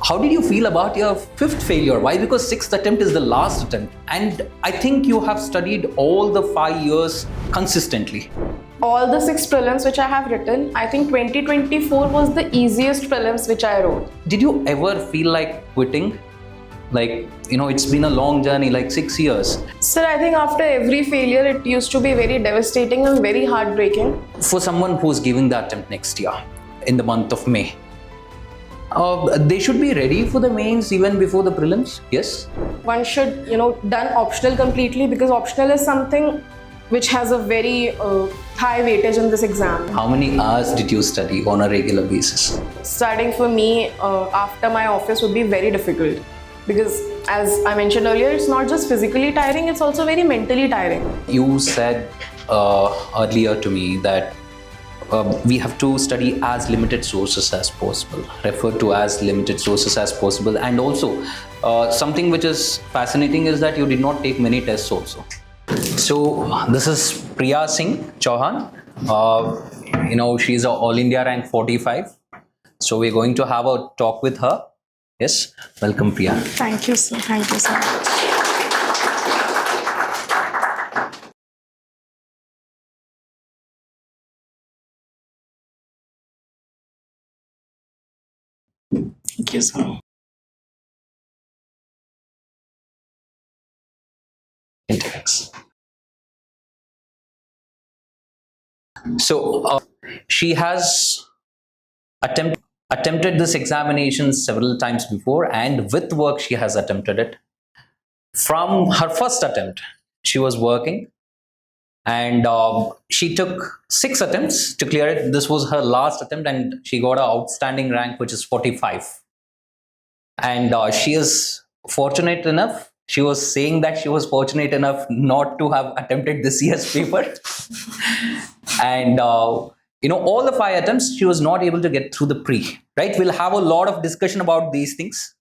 How did you feel about your fifth failure? Why? Because sixth attempt is the last attempt. And I think you have studied all the 5 years consistently. All the 6 prelims which I have written, I think 2024 was the easiest prelims which I wrote. Did you ever feel like quitting? Like, it's been a long journey, like 6 years. Sir, I think after every failure, it used to be very devastating and very heartbreaking. For someone who's giving the attempt next year, in the month of May, they should be ready for the mains even before the prelims, yes? One should, done optional completely, because optional is something which has a very high weightage in this exam. How many hours did you study on a regular basis? Studying for me after my office would be very difficult, because as I mentioned earlier, it's not just physically tiring, it's also very mentally tiring. You said earlier to me that we have to study as limited sources as possible, refer to as limited sources as possible, and also something which is fascinating is that you did not take many tests also. So this is Priya Singh Chauhan. She's a All India rank 45. So we're going to have a talk with her. Yes, welcome Priya. Thank you, sir. Thank you so much. Thank you, sir. So she has attempted this examination several times before, and with work she has attempted it. From her first attempt, she was working, and she took 6 attempts to clear it. This was her last attempt, and she got an outstanding rank, which is 45. And she is fortunate enough. She was saying that she was fortunate enough not to have attempted this year's paper. And all the 5 attempts, she was not able to get through the pre, right? We'll have a lot of discussion about these things.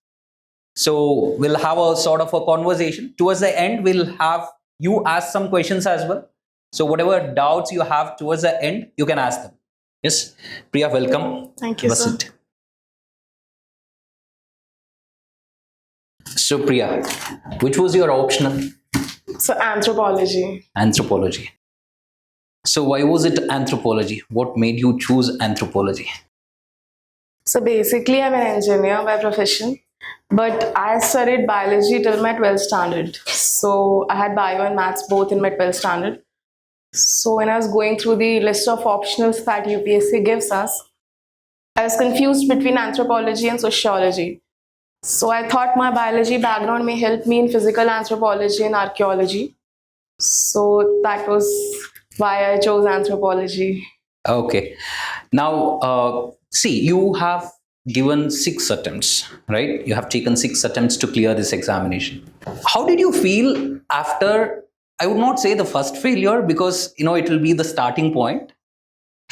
So we'll have a sort of a conversation. Towards the end, we'll have you ask some questions as well. So whatever doubts you have towards the end, you can ask them. Yes, Priya, welcome. Thank you, sir. So Priya, which was your optional? So anthropology. Anthropology. So why was it anthropology? What made you choose anthropology? So basically, I'm an engineer by profession, but I studied biology till my 12th standard. So I had bio and maths both in my 12th standard. So when I was going through the list of optionals that UPSC gives us, I was confused between anthropology and sociology. So I thought my biology background may help me in physical anthropology and archaeology. So that was why I chose anthropology. Okay. Now, see, you have given 6 attempts, right? You have taken 6 attempts to clear this examination. How did you feel after, I would not say the first failure, because, it will be the starting point.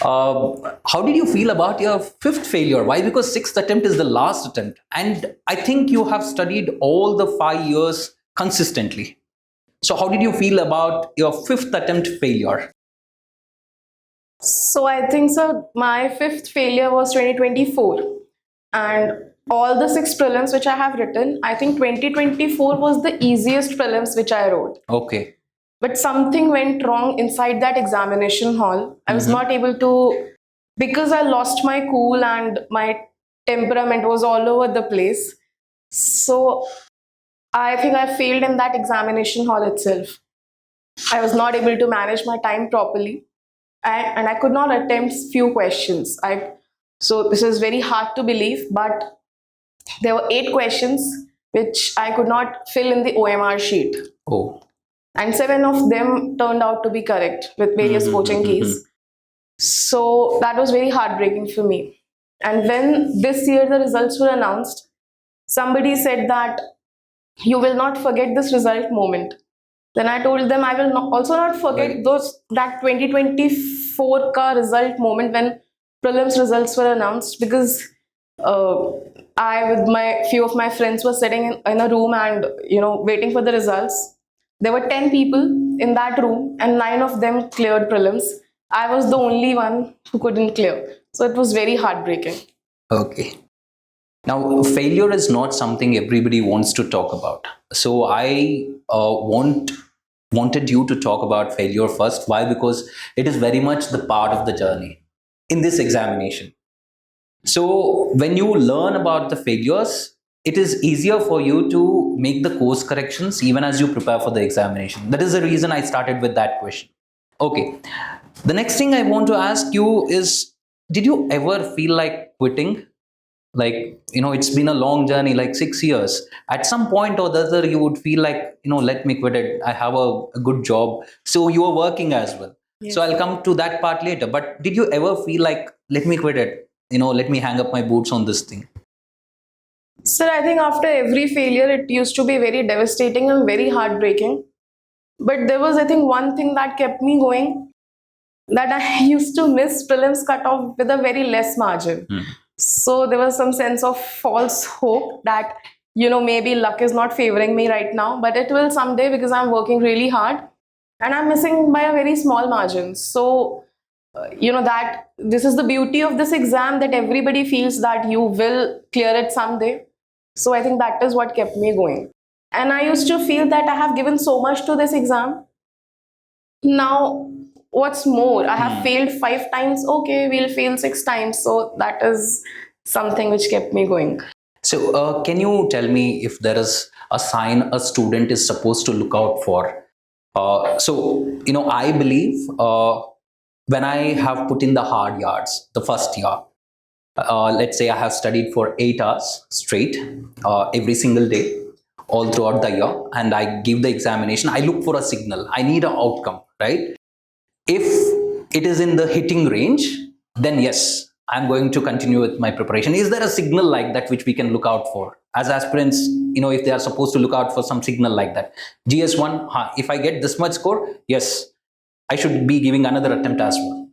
How did you feel about your 5th failure? Why? Because 6th attempt is the last attempt. And I think you have studied all the 5 years consistently. So how did you feel about your 5th attempt failure? So I think, so my 5th failure was 2024. And all the 6 prelims which I have written, I think 2024 was the easiest prelims which I wrote. Okay. But something went wrong inside that examination hall. I was not able to, because I lost my cool and my temperament was all over the place. So I think I failed in that examination hall itself. I was not able to manage my time properly, and I could not attempt few questions. So this is very hard to believe, but there were 8 questions which I could not fill in the OMR sheet. Oh. And 7 of them turned out to be correct with various coaching keys. So that was very heartbreaking for me. And when this year the results were announced, somebody said that you will not forget this result moment. Then I told them I will also not forget that 2024 ka result moment when prelims results were announced, because I with my few of my friends were sitting in a room and waiting for the results. There were 10 people in that room and 9 of them cleared prelims. I was the only one who couldn't clear. So it was very heartbreaking. Okay. Now, failure is not something everybody wants to talk about. So I wanted you to talk about failure first. Why? Because it is very much the part of the journey in this examination. So when you learn about the failures, it is easier for you to make the course corrections even as you prepare for the examination. That is the reason I started with that question. Okay. The next thing I want to ask you is, did you ever feel like quitting? Like, it's been a long journey, like 6 years. At some point or the other, you would feel like, let me quit it. I have a good job. So you are working as well. Yes. So I'll come to that part later. But did you ever feel like, let me quit it? Let me hang up my boots on this thing. Sir, I think after every failure, it used to be very devastating and very heartbreaking. But there was, I think, one thing that kept me going, that I used to miss prelims cutoff with a very less margin. So there was some sense of false hope that, maybe luck is not favoring me right now, but it will someday because I'm working really hard and I'm missing by a very small margin. So, that this is the beauty of this exam, that everybody feels that you will clear it someday. So I think that is what kept me going. And I used to feel that I have given so much to this exam. Now, what's more, I have failed 5 times. Okay, we'll fail 6 times. So that is something which kept me going. So can you tell me if there is a sign a student is supposed to look out for? I believe when I have put in the hard yards the first year, let's say I have studied for 8 hours straight every single day, all throughout the year, and I give the examination, I look for a signal. I need an outcome, right? If it is in the hitting range, then yes, I'm going to continue with my preparation. Is there a signal like that which we can look out for? As aspirants, if they are supposed to look out for some signal like that. GS1, if I get this much score, yes, I should be giving another attempt as well.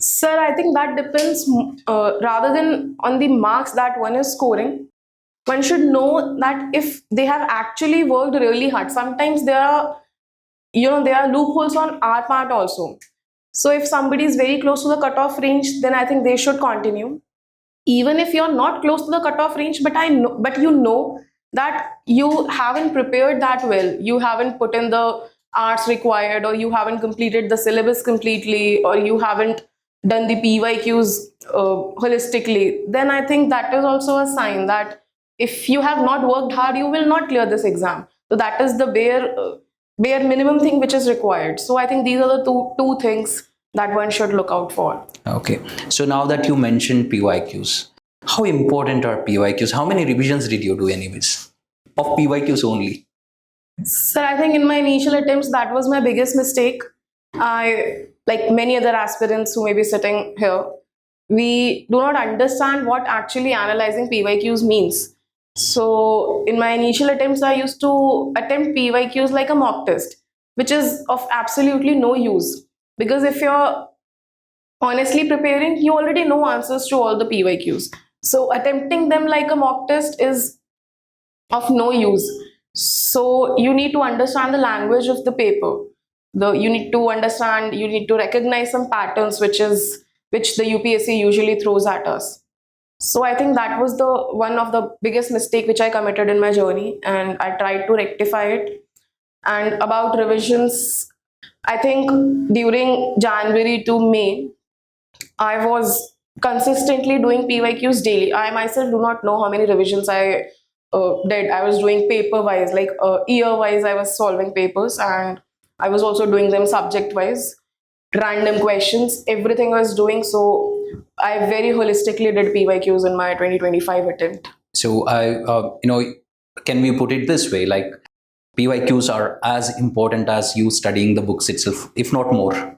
Sir, I think that depends rather than on the marks that one is scoring. One should know that if they have actually worked really hard, sometimes there are loopholes on our part also. So if somebody is very close to the cutoff range, then I think they should continue. Even if you're not close to the cutoff range, but you know that you haven't prepared that well, you haven't put in the hours required, or you haven't completed the syllabus completely, or you haven't done the PYQs holistically, then I think that is also a sign that if you have not worked hard, you will not clear this exam. So that is the bare minimum thing which is required. So I think these are the two things that one should look out for. Okay. So now that you mentioned PYQs, how important are PYQs? How many revisions did you do anyways? Of PYQs only? Sir, I think in my initial attempts, that was my biggest mistake. I, like many other aspirants who may be sitting here, we do not understand what actually analyzing PYQs means. So in my initial attempts, I used to attempt PYQs like a mock test, which is of absolutely no use. Because if you're honestly preparing, you already know answers to all the PYQs. So attempting them like a mock test is of no use. So you need to understand the language of the paper. You need to recognize some patterns which the UPSC usually throws at us. So I think that was the one of the biggest mistake which I committed in my journey, and I tried to rectify it. And about revisions, I think during January to May, I was consistently doing PYQs daily. I myself do not know how many revisions I did. I was doing paper wise, like year wise, I was solving papers, and I was also doing them subject wise, random questions, everything I was doing. So I very holistically did PYQs in my 2025 attempt. So can we put it this way? Like PYQs are as important as you studying the books itself, if not more.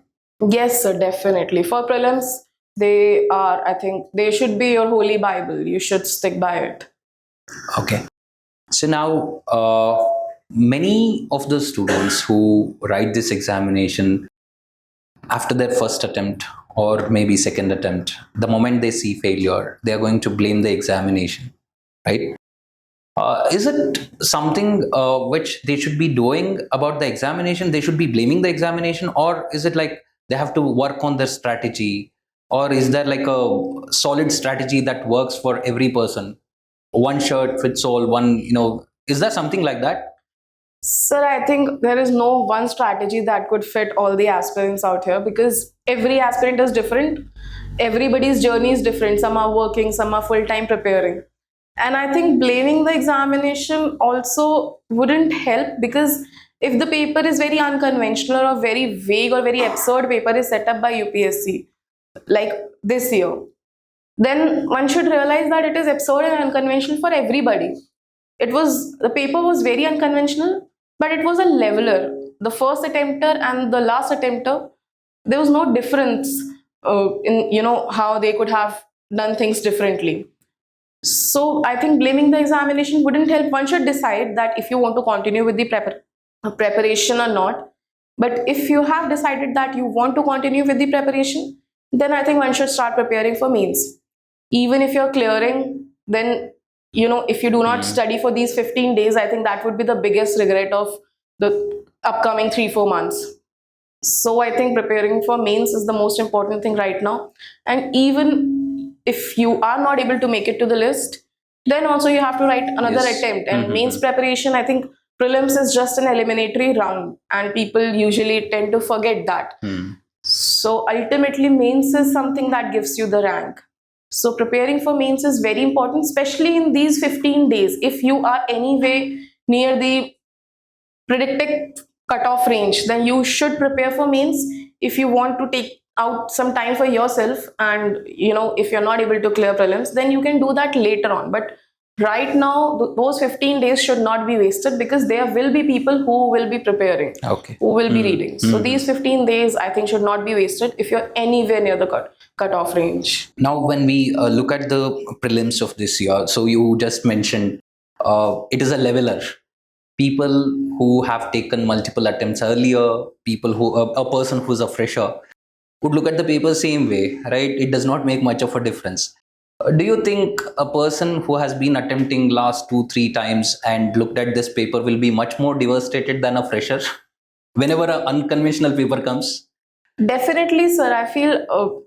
Yes, sir, definitely. For prelims, they are, I think, they should be your holy Bible. You should stick by it. Okay. So now, many of the students who write this examination after their first attempt or maybe second attempt, the moment they see failure, they are going to blame the examination, right? Is it something which they should be doing about the examination? They should be blaming the examination, or is it like they have to work on their strategy, or is there like a solid strategy that works for every person? One shirt fits all, one, is there something like that? Sir, I think there is no one strategy that could fit all the aspirants out here, because every aspirant is different. Everybody's journey is different. Some are working, some are full time preparing. And I think blaming the examination also wouldn't help, because if the paper is very unconventional or very vague or very absurd paper is set up by UPSC, like this year, then one should realize that it is absurd and unconventional for everybody. The paper was very unconventional, but it was a leveler. The first attempter and the last attempter, there was no difference in how they could have done things differently. So I think blaming the examination wouldn't help. One should decide that if you want to continue with the preparation or not. But if you have decided that you want to continue with the preparation, then I think one should start preparing for mains. Even if you're clearing, then if you do not study for these 15 days, I think that would be the biggest regret of the upcoming 3-4 months. So I think preparing for mains is the most important thing right now. And even if you are not able to make it to the list, then also you have to write another Yes. attempt. And mains preparation, I think prelims is just an eliminatory round, and people usually tend to forget that. So ultimately, mains is something that gives you the rank. So preparing for mains is very important, especially in these 15 days. If you are anyway near the predicted cutoff range, then you should prepare for mains. If you want to take out some time for yourself, and if you're not able to clear prelims, then you can do that later on. But right now, those 15 days should not be wasted, because there will be people who will be preparing, Okay. who will be reading. So these 15 days, I think, should not be wasted if you're anywhere near the cutoff range. Now, when we look at the prelims of this year, so you just mentioned it is a leveler. People who have taken multiple attempts earlier, people who, a person who's a fresher, would look at the paper same way, right? It does not make much of a difference. Do you think a person who has been attempting last 2-3 times and looked at this paper will be much more devastated than a fresher whenever an unconventional paper comes? Definitely, sir. I feel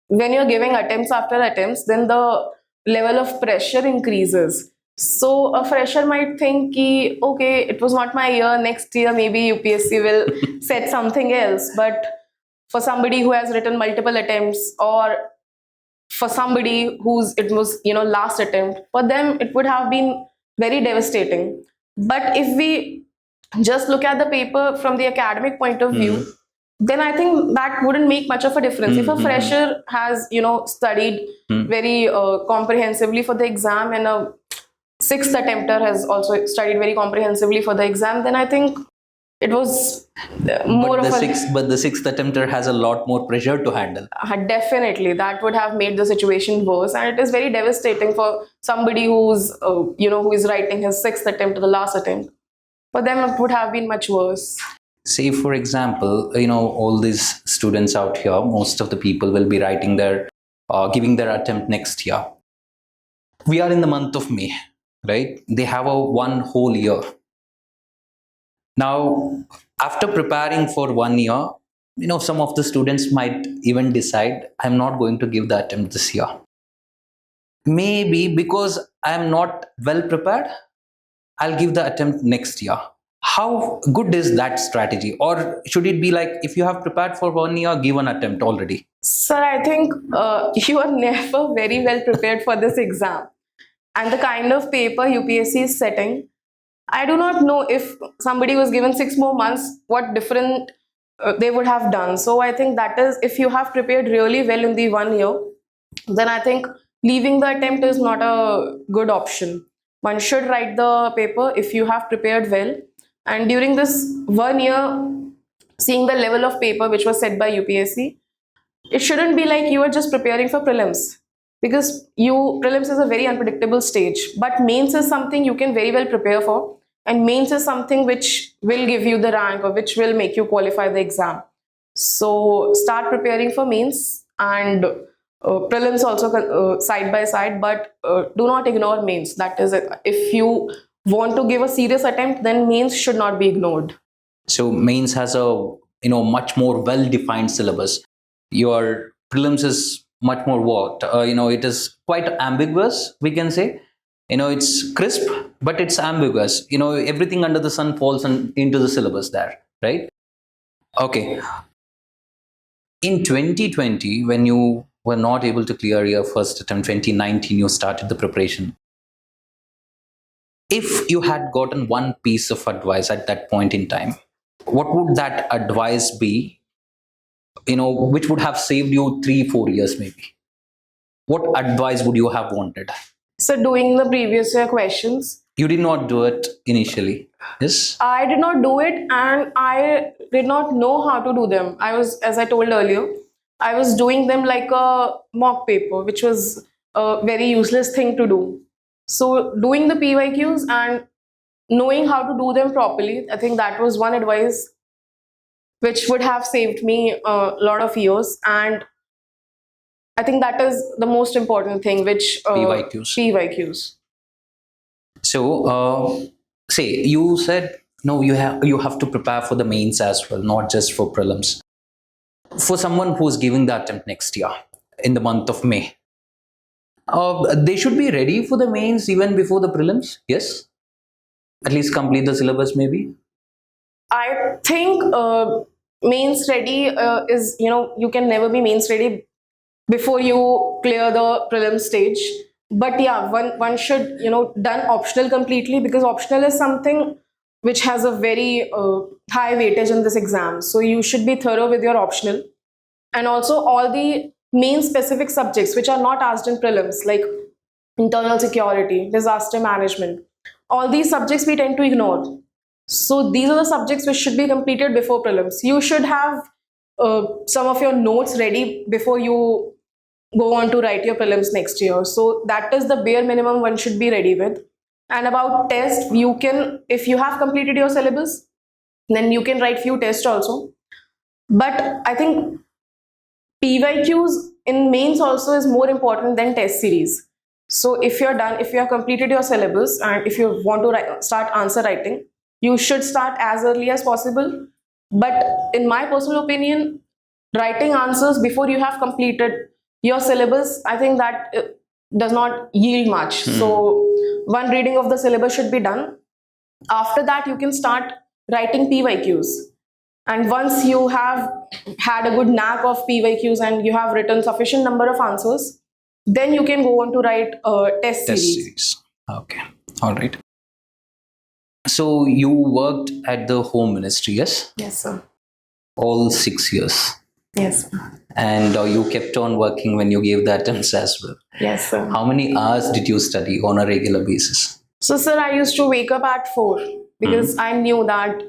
when you're giving attempts after attempts, then the level of pressure increases. So a fresher might think, ki, okay, it was not my year, next year maybe UPSC will set something else. But for somebody who has written multiple attempts, or for somebody it was last attempt, for them it would have been very devastating. But if we just look at the paper from the academic point of view, then I think that wouldn't make much of a difference. If a fresher has studied very comprehensively for the exam, and a sixth attempter has also studied very comprehensively for the exam, then I think it was more But of the sixth attempter has a lot more pressure to handle. definitely that would have made the situation worse, and it is very devastating for somebody who's who is writing his sixth attempt to the last attempt. For them, it would have been much worse. Say, for example, all these students out here, most of the people will be writing giving their attempt next year. We are in the month of May, right? They have one whole year. Now, after preparing for 1 year, some of the students might even decide, I'm not going to give the attempt this year. Maybe because I'm not well prepared, I'll give the attempt next year. How good is that strategy? Or should it be like, if you have prepared for 1 year, give an attempt already? Sir, I think you are never very well prepared for this exam. And the kind of paper UPSC is setting, I do not know if somebody was given 6 more months, what different they would have done. So I think that is, if you have prepared really well in the 1 year, then I think leaving the attempt is not a good option. One should write the paper if you have prepared well. And during this 1 year, seeing the level of paper which was set by UPSC, it shouldn't be like you are just preparing for prelims, because prelims is a very unpredictable stage, but mains is something you can very well prepare for, and mains is something which will give you the rank, or which will make you qualify the exam. So start preparing for mains and prelims also side by side, but do not ignore mains. That is it. If you want to give a serious attempt, then mains should not be ignored. So mains has a much more well-defined syllabus. Your prelims is much more worked. It is quite ambiguous, we can say. It's crisp, but it's ambiguous. Everything under the sun falls into the syllabus there, right? Okay. In 2020, when you were not able to clear your first attempt, 2019, you started the preparation. If you had gotten one piece of advice at that point in time, what would that advice be? Which would have saved you 3-4 years maybe. What advice would you have wanted? So doing the previous year questions. You did not do it initially, yes? I did not do it, and I did not know how to do them. As I told earlier, I was doing them like a mock paper, which was a very useless thing to do. So doing the PYQs and knowing how to do them properly, I think that was one advice which would have saved me a lot of years. And I think that is the most important thing, which PYQs. So, say you said no, you have to prepare for the mains as well, not just for prelims. For someone who's giving the attempt next year in the month of May, they should be ready for the mains even before the prelims. Yes, at least complete the syllabus maybe. I think mains ready is, you can never be mains ready before you clear the prelim stage. But yeah, one should, done optional completely, because optional is something which has a very high weightage in this exam. So you should be thorough with your optional. And also all the main specific subjects which are not asked in prelims, like internal security, disaster management, all these subjects we tend to ignore. So these are the subjects which should be completed before prelims. You should have some of your notes ready before you go on to write your prelims next year. So that is the bare minimum one should be ready with. And about test, you can, if you have completed your syllabus, then you can write few tests also. But I think PYQs in mains also is more important than test series. So if you have completed your syllabus, and if you want to start answer writing, you should start as early as possible. But in my personal opinion, writing answers before you have completed your syllabus, I think that does not yield much. So one reading of the syllabus should be done. After that, you can start writing PYQs. And once you have had a good knack of PYQs and you have written sufficient number of answers, then you can go on to write test series. Okay, all right. So you worked at the Home Ministry, yes? Yes, sir. All 6 years. Yes. And you kept on working when you gave the attempts as well. Yes, sir. How many hours did you study on a regular basis? So, sir, I used to wake up at 4 because I knew that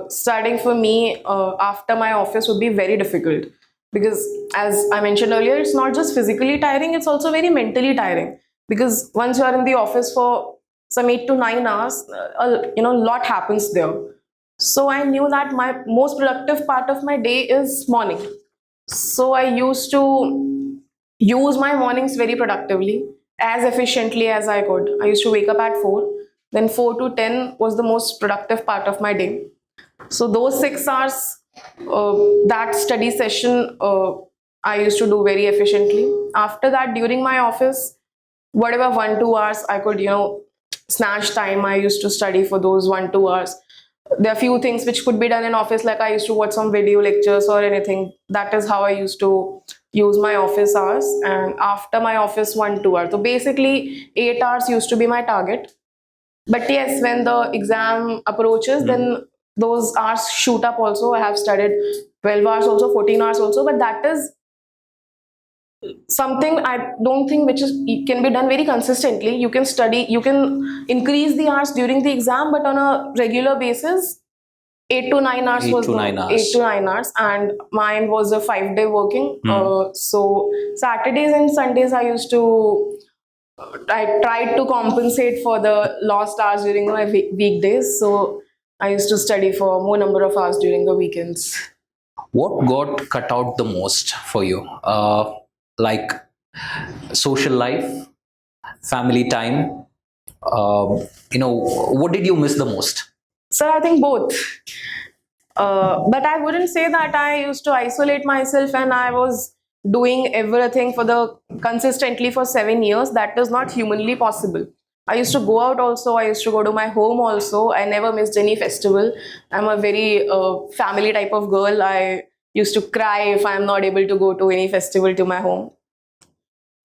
studying for me after my office would be very difficult. Because as I mentioned earlier, it's not just physically tiring, it's also very mentally tiring. Because once you are in the office for some 8 to 9 hours, a lot happens there. So I knew that my most productive part of my day is morning. So I used to use my mornings very productively, as efficiently as I could. I used to wake up at 4. Then 4 to 10 was the most productive part of my day. So those 6 hours, that study session, I used to do very efficiently. After that, during my office, whatever 1-2 hours I could, snatch time, I used to study for those 1-2 hours. There are few things which could be done in office, like I used to watch some video lectures or anything. That is how I used to use my office hours. And after my office, 1-2 hours. So basically 8 hours used to be my target. But yes, when the exam approaches, then those hours shoot up also. I have studied 12 hours also, 14 hours also, but that is something I don't think can be done very consistently. You can study, you can increase the hours during the exam, but on a regular basis, 8 to 9 hours 8 to 9 hours. 8 to 9 hours, and mine was a 5-day working. So Saturdays and Sundays I used to I tried to compensate for the lost hours during my weekdays. So I used to study for more number of hours during the weekends. What got cut out the most for you? Like social life, family time? What did you miss the most? So I think both. But I wouldn't say that I used to isolate myself and I was doing everything for the consistently for 7 years, that is not humanly possible. I used to go out also. I used to go to my home also. I never missed any festival. I'm a very family type of girl. I used to cry if I'm not able to go to any festival to my home.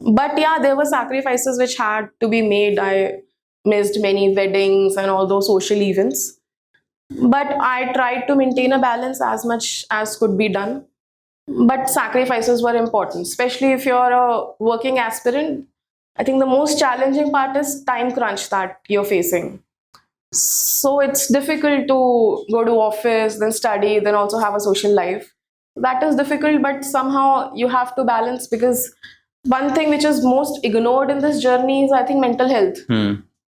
But yeah, there were sacrifices which had to be made. I missed many weddings and all those social events. But I tried to maintain a balance as much as could be done. But sacrifices were important, especially if you're a working aspirant. I think the most challenging part is time crunch that you're facing. So it's difficult to go to office, then study, then also have a social life. That is difficult, but somehow you have to balance, because one thing which is most ignored in this journey is, I think, mental health.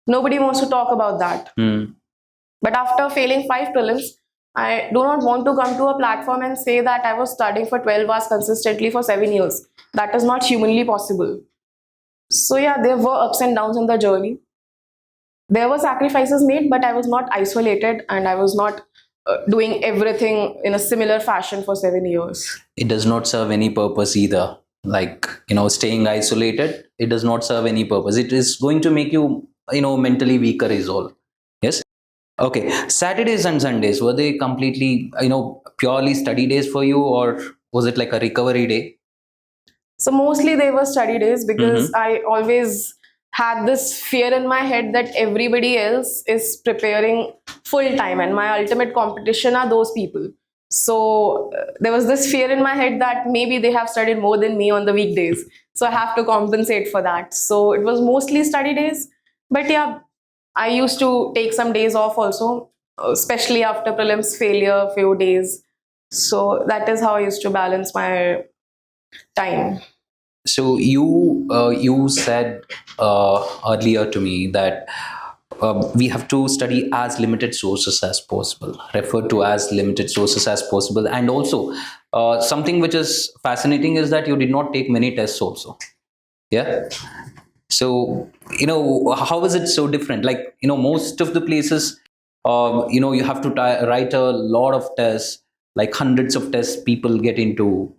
Nobody wants to talk about that. But after failing 5 prelims, I do not want to come to a platform and say that I was studying for 12 hours consistently for 7 years. That is not humanly possible. So yeah, there were ups and downs in the journey. There were sacrifices made, but I was not isolated, and I was not doing everything in a similar fashion for 7 years. It does not serve any purpose either. Like, staying isolated, it does not serve any purpose. It is going to make you, mentally weaker is all. Yes. Okay. Saturdays and Sundays, were they completely, purely study days for you, or was it like a recovery day? So mostly they were study days, because I always had this fear in my head that everybody else is preparing full time, and my ultimate competition are those people. So there was this fear in my head that maybe they have studied more than me on the weekdays. So I have to compensate for that. So it was mostly study days. But yeah, I used to take some days off also, especially after prelims failure, few days. So that is how I used to balance my time. So you said earlier to me that we have to study as limited sources as possible, refer to as limited sources as possible, and also something which is fascinating is that you did not take many tests also. Yeah. So how is it so different? Like most of the places, you have to write a lot of tests, like hundreds of tests people get into.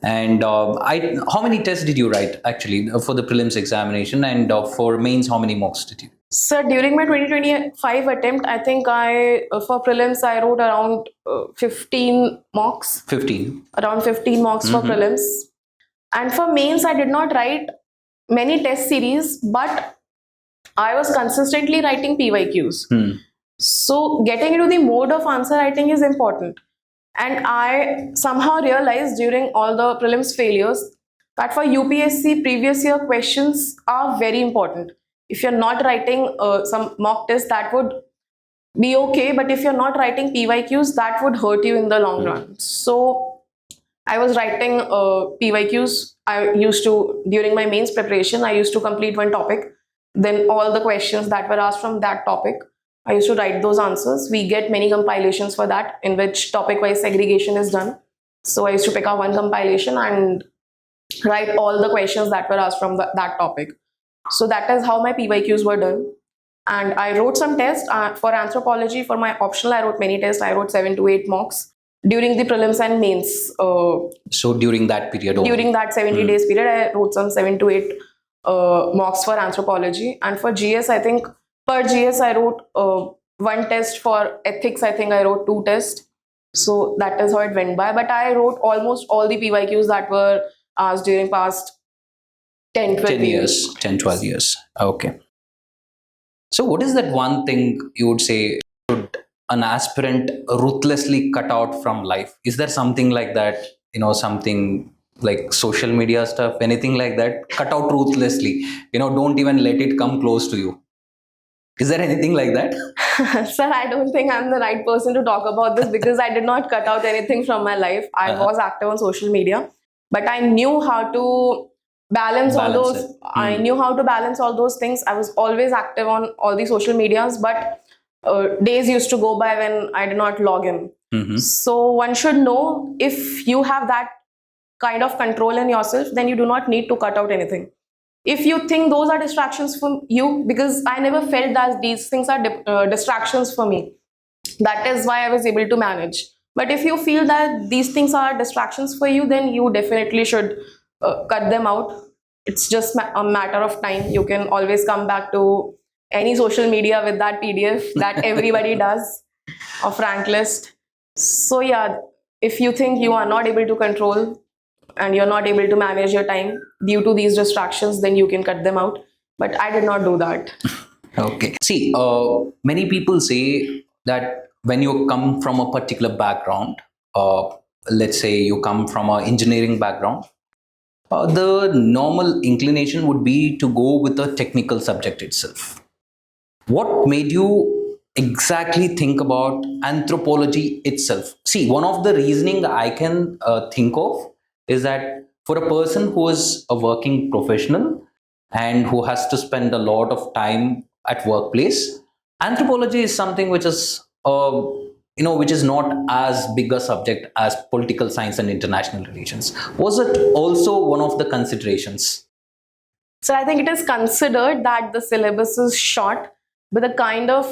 And how many tests did you write actually for the prelims examination, and for mains, how many mocks did you? So during my 2025 attempt, I think for prelims I wrote around 15 mocks. 15. Around 15 mocks for prelims. And for mains, I did not write many test series, but I was consistently writing PYQs. So getting into the mode of answer writing is important. And I somehow realized during all the prelims failures that for UPSC previous year questions are very important. If you're not writing some mock test, that would be okay. But if you're not writing PYQs, that would hurt you in the long run. So I was writing PYQs. I used to, during my mains preparation, I used to complete one topic. Then all the questions that were asked from that topic, I used to write those answers. We get many compilations for that, in which topic-wise segregation is done. So I used to pick out one compilation and write all the questions that were asked from that topic. So that is how my PYQs were done. And I wrote some tests for anthropology. For my optional, I wrote many tests. I wrote 7 to 8 mocks during the prelims and mains. So during that period? During that 70 days period, I wrote some 7 to 8 mocks for anthropology. And for GS, I think per GS, I wrote one test. For ethics, I think I wrote 2 tests. So that is how it went by. But I wrote almost all the PYQs that were asked during past 10, 12 years. 10, 12 years. Okay. So what is that one thing you would say should an aspirant ruthlessly cut out from life? Is there something like that, something like social media stuff, anything like that? Cut out ruthlessly, don't even let it come close to you. Is there anything like that? Sir, I don't think I'm the right person to talk about this, because I did not cut out anything from my life. I was active on social media, but I knew how to balance all those. I knew how to balance all those things. I was always active on all the social medias, but days used to go by when I did not log in. So one should know, if you have that kind of control in yourself, then you do not need to cut out anything. If you think those are distractions for you, because I never felt that these things are distractions for me, that is why I was able to manage. But if you feel that these things are distractions for you, then you definitely should cut them out. It's just a matter of time. You can always come back to any social media with that PDF that everybody does of rank list. So yeah, if you think you are not able to control and you're not able to manage your time due to these distractions, then you can cut them out. But I did not do that. Okay. See, many people say that when you come from a particular background, let's say you come from an engineering background, the normal inclination would be to go with the technical subject itself. What made you exactly think about anthropology itself? See, one of the reasoning I can think of is that for a person who is a working professional and who has to spend a lot of time at workplace, anthropology is something which is which is not as big a subject as political science and international relations. Was it also one of the considerations? So I think it is considered that the syllabus is short, but the kind of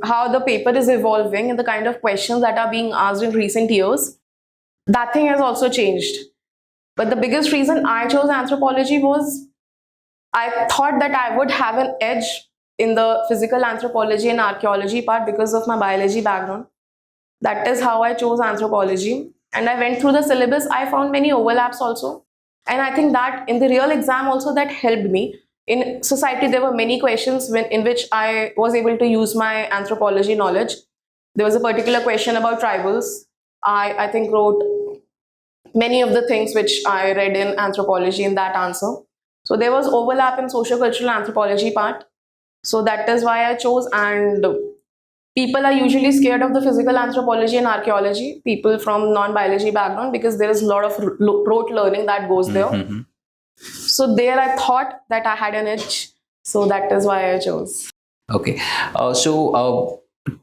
how the paper is evolving and the kind of questions that are being asked in recent years, that thing has also changed. But the biggest reason I chose anthropology was I thought that I would have an edge in the physical anthropology and archaeology part because of my biology background. That is how I chose anthropology. And I went through the syllabus. I found many overlaps also. And I think that in the real exam also that helped me. In society, there were many questions in which I was able to use my anthropology knowledge. There was a particular question about tribals. I think wrote many of the things which I read in anthropology in that answer. So there was overlap in sociocultural anthropology part. So that is why I chose. And people are usually scared of the physical anthropology and archaeology, people from non-biology background, because there is a lot of rote learning that goes there. Mm-hmm. So there I thought that I had an edge. So that is why I chose. Okay.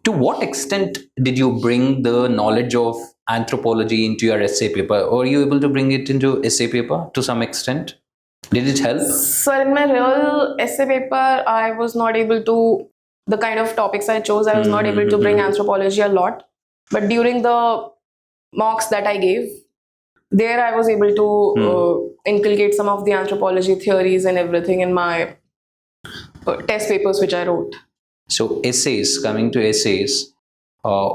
To what extent did you bring the knowledge of anthropology into your essay paper? Or were you able to bring it into essay paper to some extent? Did it help? So in my real essay paper, I was not able to, the kind of topics I chose, I was not able to bring anthropology a lot. But during the mocks that I gave, there I was able to inculcate some of the anthropology theories and everything in my test papers which I wrote. So essays, coming to essays,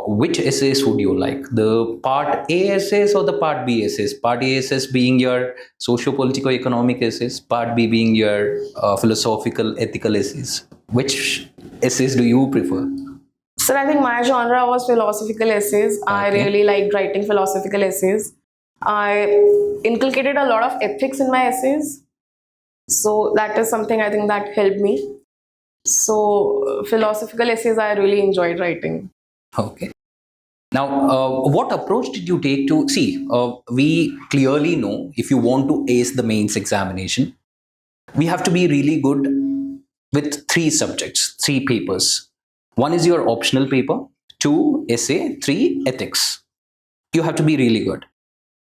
which essays would you like? The part A essays or the part B essays? Part A essays being your socio-political economic essays, part B being your philosophical ethical essays. Which essays do you prefer? So I think my genre was philosophical essays. Okay. I really liked writing philosophical essays. I inculcated a lot of ethics in my essays. So that is something I think that helped me. So philosophical essays I really enjoyed writing. Okay. Now, what approach did you take to see? We clearly know if you want to ace the mains examination, we have to be really good with 3 subjects, 3 papers. 1 is your optional paper, 2 essay, 3 ethics. You have to be really good.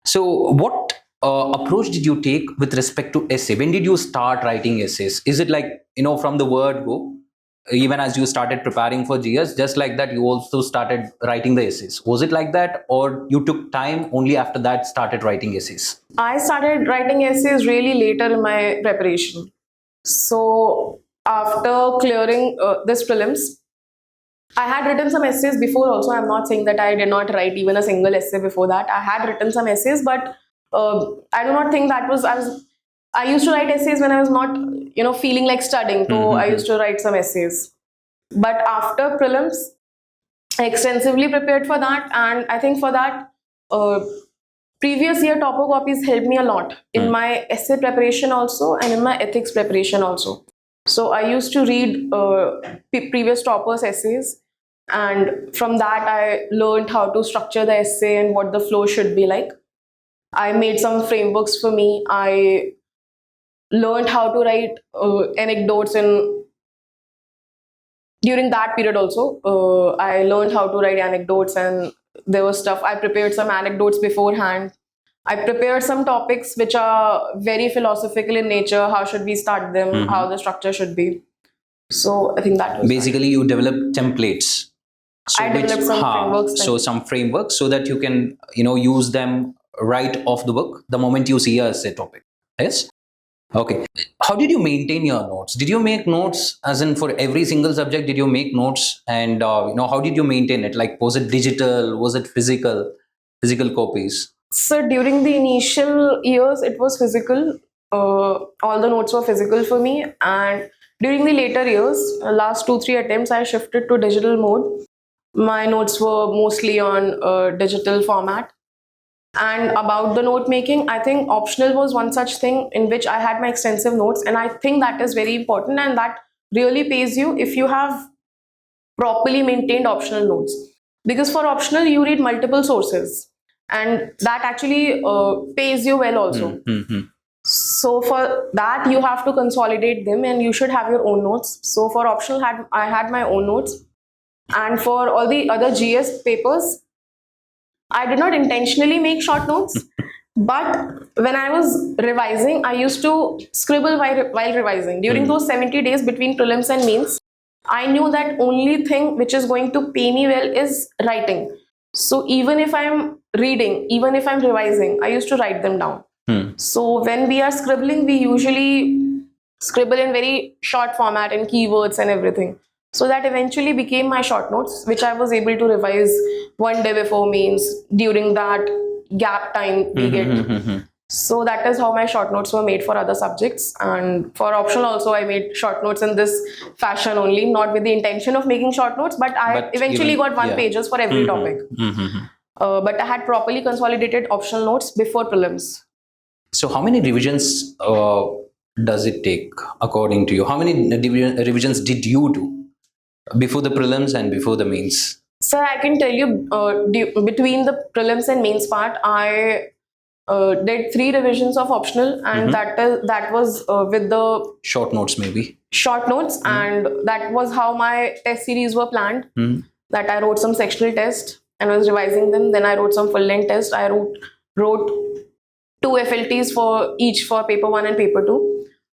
So, what approach did you take with respect to essay? When did you start writing essays? Is it like, from the word go? Even as you started preparing for GS, just like that, you also started writing the essays. Was it like that, or you took time only after that started writing essays? I started writing essays really later in my preparation. So after clearing this prelims, I had written some essays before also. I'm not saying that I did not write even a single essay before that. I had written some essays, but I do not think that was, I used to write essays when I was not, feeling like studying. So I used to write some essays. But after prelims, I extensively prepared for that. And I think for that, previous year topo copies helped me a lot in my essay preparation also and in my ethics preparation also. So I used to read previous toppers' essays. And from that, I learned how to structure the essay and what the flow should be like. I made some frameworks for me. I learned how to write anecdotes, and during that period also, I learned how to write anecdotes, and there was stuff. I prepared some anecdotes beforehand. I prepared some topics which are very philosophical in nature. How should we start them? How the structure should be. So I think that was basically you developed templates. So I developed some frameworks. So some frameworks so that you can use them right off the book the moment you see a essay topic. Yes. Okay. How did you maintain your notes? Did you make notes, as in for every single subject? Did you make notes, and how did you maintain it? Like, was it digital? Was it physical copies? So during the initial years, it was physical. All the notes were physical for me, and during the later years, last 2 3 attempts, I shifted to digital mode. My notes were mostly on digital format. And about the note making, I think optional was one such thing in which I had my extensive notes, and I think that is very important, and that really pays you if you have properly maintained optional notes. Because for optional, you read multiple sources, and that actually pays you well also. Mm-hmm. So for that, you have to consolidate them, and you should have your own notes. So for optional, I had my own notes, and for all the other GS papers, I did not intentionally make short notes, but when I was revising, I used to scribble while revising. During those 70 days between prelims and mains, I knew that only thing which is going to pay me well is writing. So even if I'm reading, even if I'm revising, I used to write them down. So when we are scribbling, we usually scribble in very short format and keywords and everything. So that eventually became my short notes, which I was able to revise one day before means during that gap time we get. So that is how my short notes were made for other subjects. And for optional also, I made short notes in this fashion only, not with the intention of making short notes, but I eventually got one pages for every topic. But I had properly consolidated optional notes before prelims. So how many revisions does it take according to you? How many revisions did you do before the prelims and before the mains? Sir, I can tell you between the prelims and mains part, I did 3 revisions of optional, and that was with the short notes, maybe short notes, and that was how my test series were planned. That I wrote some sectional test and was revising them. Then I wrote some full length test. I wrote 2 FLTs for each for paper 1 and paper 2.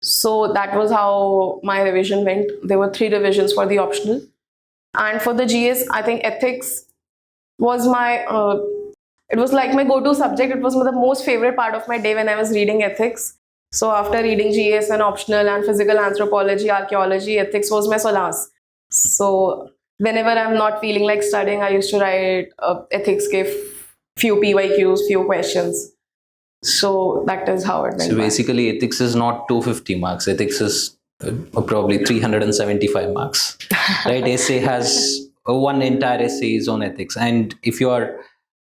So that was how my revision went. There were 3 revisions for the optional. And for the GS, I think ethics was my, it was like my go-to subject. It was the most favorite part of my day when I was reading ethics. So after reading GS and optional and physical anthropology, archaeology, ethics was my solace. So whenever I'm not feeling like studying, I used to write ethics ke few PYQs, few questions. So that is how it went. So basically, ethics is not 250 marks. Ethics is probably 375 marks. Right? Essay has one entire essay is on ethics, and if you are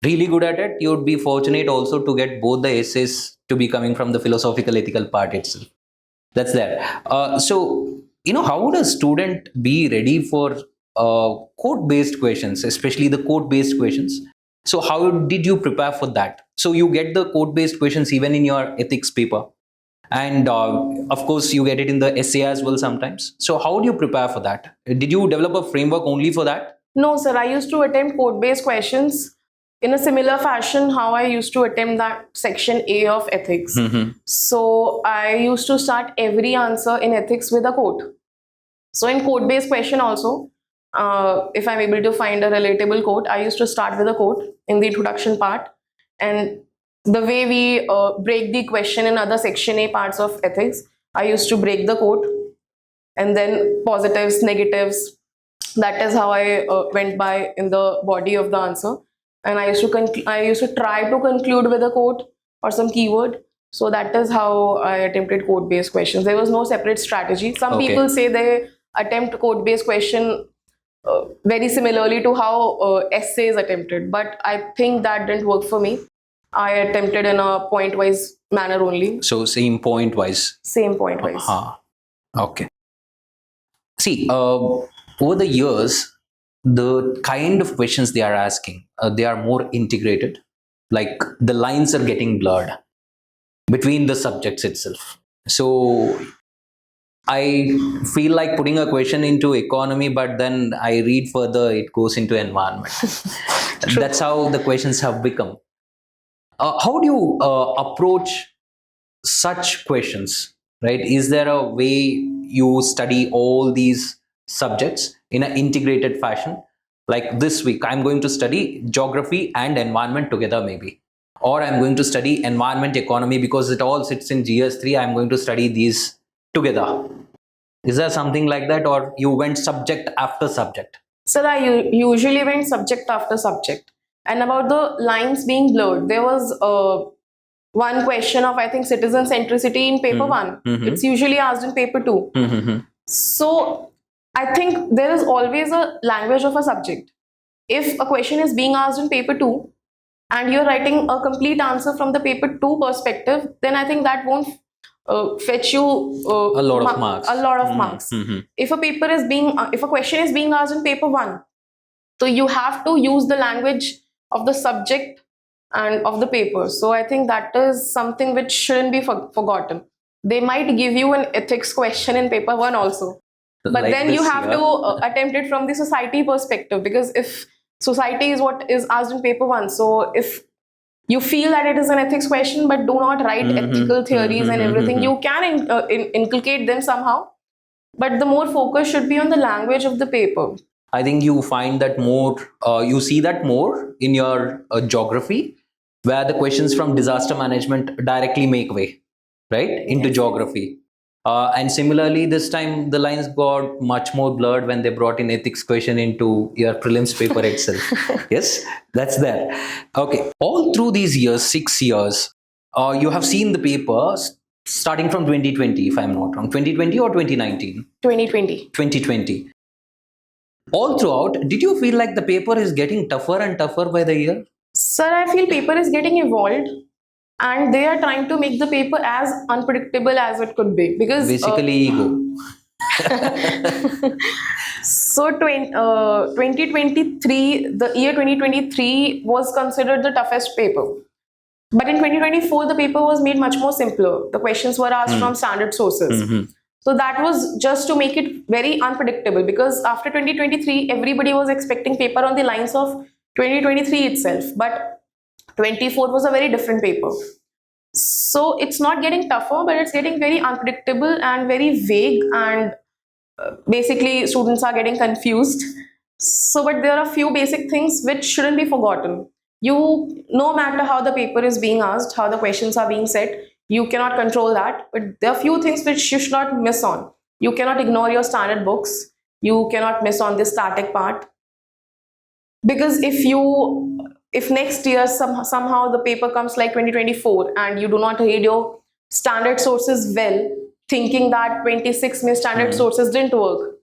really good at it, you would be fortunate also to get both the essays to be coming from the philosophical ethical part itself. That's there. So how would a student be ready for code-based questions, especially the code-based questions? So how did you prepare for that? So you get the code-based questions even in your ethics paper, and of course you get it in the essay as well sometimes. So how do you prepare for that? Did you develop a framework only for that? No, sir. I used to attempt code-based questions in a similar fashion how I used to attempt that section A of ethics. So I used to start every answer in ethics with a quote. So in code-based question also, if I'm able to find a relatable quote, I used to start with a quote in the introduction part. And the way we break the question in other section A parts of ethics, I used to break the quote and then positives, negatives. That is how I went by in the body of the answer. And I used to try to conclude with a quote or some keyword. So that is how I attempted code-based questions. There was no separate strategy. Some people say they attempt code-based question very similarly to how essays attempted, but I think that didn't work for me. I attempted in a point-wise manner only. So same point-wise. Same point-wise. Okay. See, over the years, the kind of questions they are asking, they are more integrated. Like the lines are getting blurred between the subjects itself. So I feel like putting a question into economy, but then I read further, it goes into environment. That's how the questions have become. How do you approach such questions, right? Is there a way you study all these subjects in an integrated fashion? Like this week, I'm going to study geography and environment together maybe. or I'm going to study environment economy because it all sits in GS3. I'm going to study these together. Is there something like that, or you went subject after subject? So I usually went subject after subject. And about the lines being blurred, there was one question of, I think, citizen centricity in paper one. It's usually asked in paper two. So I think there is always a language of a subject. If a question is being asked in paper two and you're writing a complete answer from the paper two perspective, then I think that won't fetch you A lot of marks. A lot of marks. If a paper is being, if a question is being asked in paper one, so you have to use the language of the subject and of the paper. So I think that is something which shouldn't be forgotten. They might give you an ethics question in paper one also, but Like then you this, have to attempt it from the society perspective, because if society is what is asked in paper one, so if you feel that it is an ethics question but do not write ethical theories and everything, you can inculcate them somehow, but the more focus should be on the language of the paper. I think you find that more, you see that more in your geography, where the questions from disaster management directly make way, right, into geography. And similarly, this time the lines got much more blurred when they brought in ethics question into your prelims paper itself. Yes, that's there. Okay, all through these years, 6 years, you have seen the paper starting from 2020, if I'm not wrong, 2020 or 2019? 2020. 2020. All throughout, did you feel like the paper is getting tougher and tougher by the year? Sir, I feel paper is getting evolved and they are trying to make the paper as unpredictable as it could be, because Basically, ego. so 2023, the year 2023 was considered the toughest paper. But in 2024, the paper was made much more simpler. The questions were asked from standard sources. So that was just to make it very unpredictable, because after 2023, everybody was expecting paper on the lines of 2023 itself. But 24 was a very different paper. So it's not getting tougher, but it's getting very unpredictable and very vague, and basically students are getting confused. So, but there are a few basic things which shouldn't be forgotten. You, no matter how the paper is being asked, how the questions are being set, you cannot control that, but there are few things which you should not miss on. You cannot ignore your standard books. You cannot miss on the static part. Because if next year somehow the paper comes like 2024 and you do not read your standard sources well, thinking that 26 standard sources didn't work,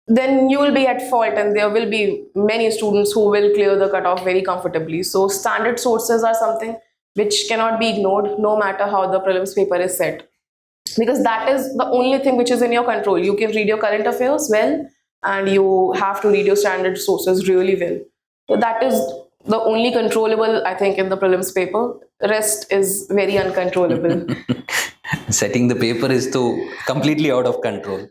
then you will be at fault and there will be many students who will clear the cutoff very comfortably. So standard sources are something which cannot be ignored no matter how the prelims paper is set, because that is the only thing which is in your control. You can read your current affairs well and you have to read your standard sources really well. So that is the only controllable, I think, in the prelims paper. Rest is very uncontrollable. Setting the paper is completely out of control.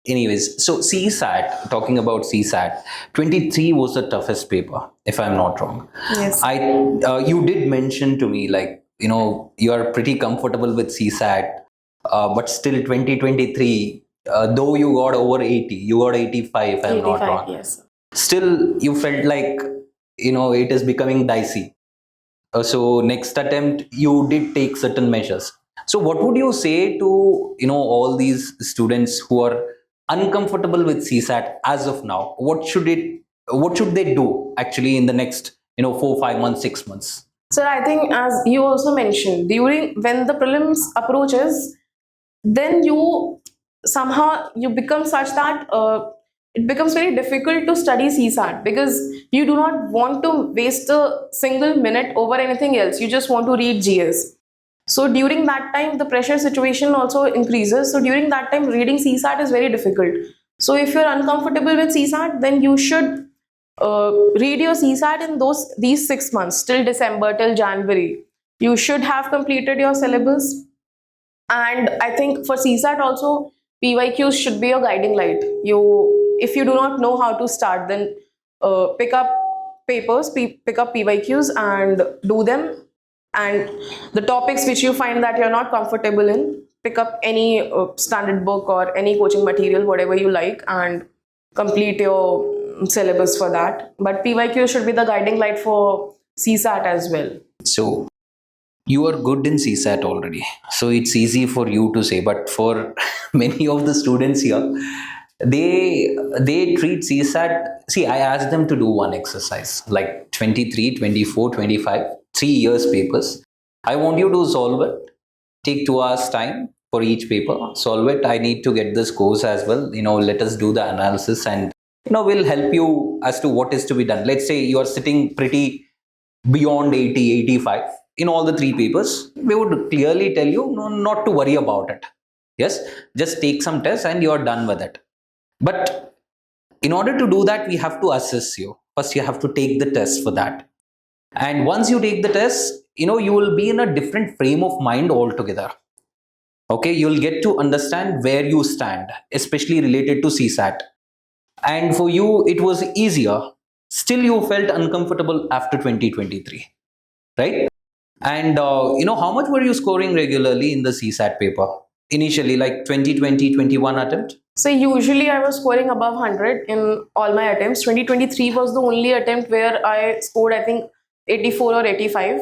Anyways, so CSAT, talking about CSAT, 23 was the toughest paper, if I'm not wrong. Yes. You did mention to me, like, you are pretty comfortable with CSAT, but still 2023, though you got over 80, you got 85, if I'm not wrong. Yes. Still, you felt like, it is becoming dicey. So next attempt, you did take certain measures. So what would you say to, all these students who are uncomfortable with CSAT as of now? What should they do actually in the next 4, 5 months, 6 months? So I think, as you also mentioned, when the prelims approaches, then you become such that it becomes very difficult to study CSAT, because you do not want to waste a single minute over anything else. You just want to read GS. So during that time, the pressure situation also increases. So during that time, reading CSAT is very difficult. So if you're uncomfortable with CSAT, then you should read your CSAT in these 6 months, till December, till January. You should have completed your syllabus. And I think for CSAT also, PYQs should be your guiding light. If you do not know how to start, then pick up papers, pick up PYQs and do them. And the topics which you find that you're not comfortable in, pick up any standard book or any coaching material, whatever you like, and complete your syllabus for that. But PYQ should be the guiding light for CSAT as well. So you are good in CSAT already. So it's easy for you to say. But for many of the students here, they treat CSAT. See, I asked them to do one exercise like 23, 24, 25, 3 years papers. I want you to solve it. Take 2 hours time for each paper. Solve it. I need to get the scores as well. Let us do the analysis, and we'll help you as to what is to be done. Let's say you are sitting pretty beyond 80, 85 in all the three papers. We would clearly tell you not to worry about it. Yes, just take some tests and you're done with it. But in order to do that, we have to assess you. First, you have to take the test for that. And once you take the test, you will be in a different frame of mind altogether. Okay, you'll get to understand where you stand, especially related to CSAT. And for you, it was easier. Still, you felt uncomfortable after 2023, right? And how much were you scoring regularly in the CSAT paper? Initially, like 2020, 21 attempt? So usually I was scoring above 100 in all my attempts. 2023 was the only attempt where I scored, I think, 84 or 85.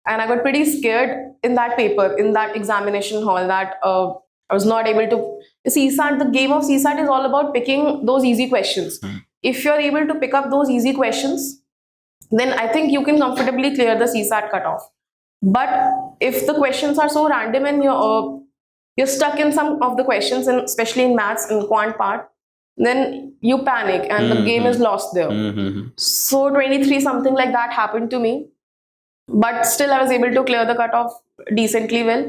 And I got pretty scared in that paper, in that examination hall, that I was not able to. CSAT, the game of CSAT is all about picking those easy questions. If you're able to pick up those easy questions, then I think you can comfortably clear the CSAT cutoff. But if the questions are so random and you're stuck in some of the questions, and especially in maths and quant part, then you panic and the game is lost there. So 23, something like that happened to me. But still I was able to clear the cutoff decently well.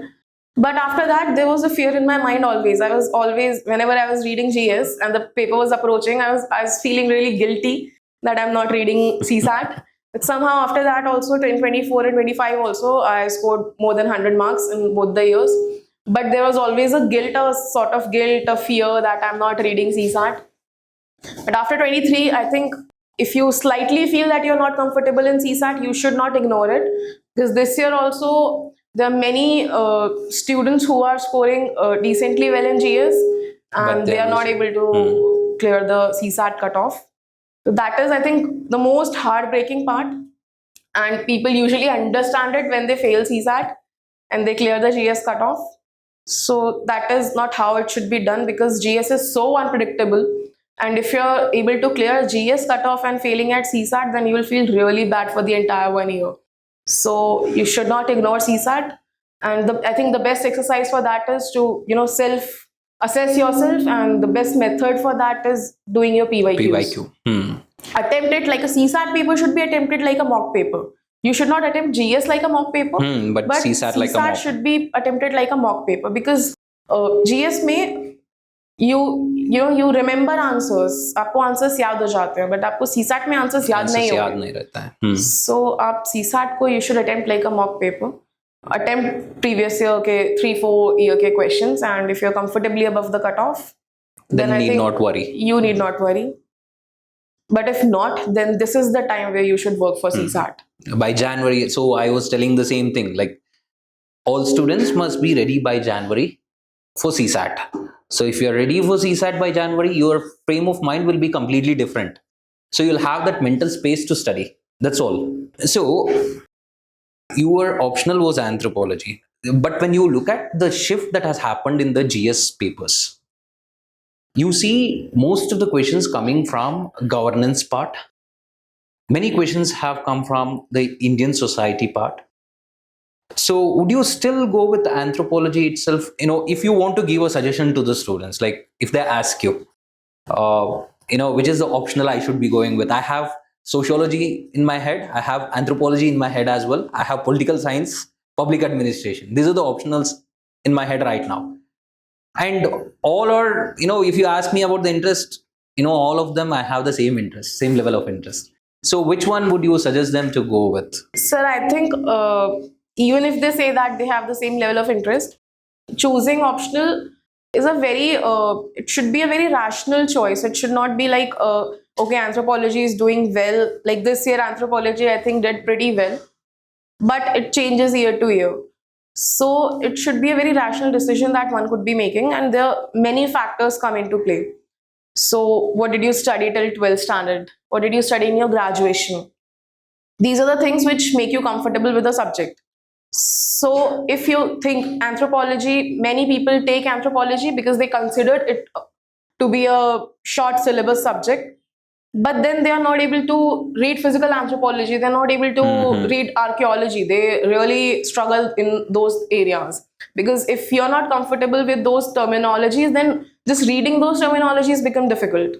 But after that, there was a fear in my mind always. I was always, whenever I was reading GS and the paper was approaching, I was feeling really guilty that I'm not reading CSAT. But somehow after that also, 2024 and 25 also, I scored more than 100 marks in both the years. But there was always a guilt, a sort of guilt, a fear that I'm not reading CSAT. But after 23, I think if you slightly feel that you're not comfortable in CSAT, you should not ignore it. Because this year also, there are many students who are scoring decently well in GS and they are not able to clear the CSAT cutoff. So that is, I think, the most heartbreaking part. And people usually understand it when they fail CSAT and they clear the GS cutoff. So that is not how it should be done, because GS is so unpredictable. And if you're able to clear GS cutoff and failing at CSAT, then you will feel really bad for the entire 1 year. So you should not ignore CSAT. And I think the best exercise for that is to, self-assess yourself. And the best method for that is doing your PYQs. Attempt it like a CSAT paper should be attempted like a mock paper. You should not attempt GS like a mock paper, but CSAT like a mock. should be attempted like a mock paper, because GS में you remember answers, आपको answers याद हो जाते हैं, but आपको CSAT में answers याद नहीं रहता है. So आप CSAT को you should attempt like a mock paper. Attempt previous year के 3-4 year के questions, and if you're comfortably above the cutoff, then I think not worry. You need not worry. But if not, then this is the time where you should work for CSAT. By January, so I was telling the same thing, like all students must be ready by January for CSAT. So if you're ready for CSAT by January, your frame of mind will be completely different. So you'll have that mental space to study. That's all. So your optional was anthropology. But when you look at the shift that has happened in the GS papers, you see most of the questions coming from governance part. Many questions have come from the Indian society part. So would you still go with anthropology itself? If you want to give a suggestion to the students, like if they ask you, which is the optional I should be going with? I have sociology in my head. I have anthropology in my head as well. I have political science, public administration. These are the optionals in my head right now. And all are, if you ask me about the interest, all of them, I have the same interest, same level of interest. So which one would you suggest them to go with? Sir, I think even if they say that they have the same level of interest, choosing optional is it should be a very rational choice. It should not be like, okay, anthropology is doing well. Like this year, anthropology, I think, did pretty well. But it changes year to year. So it should be a very rational decision that one could be making. And there are many factors come into play. So what did you study till 12th standard? What did you study in your graduation? These are the things which make you comfortable with the subject. So if you think anthropology, many people take anthropology because they consider it to be a short syllabus subject, but then they are not able to read physical anthropology, they're not able to read archaeology. They really struggle in those areas, because if you're not comfortable with those terminologies, then just reading those terminologies become difficult.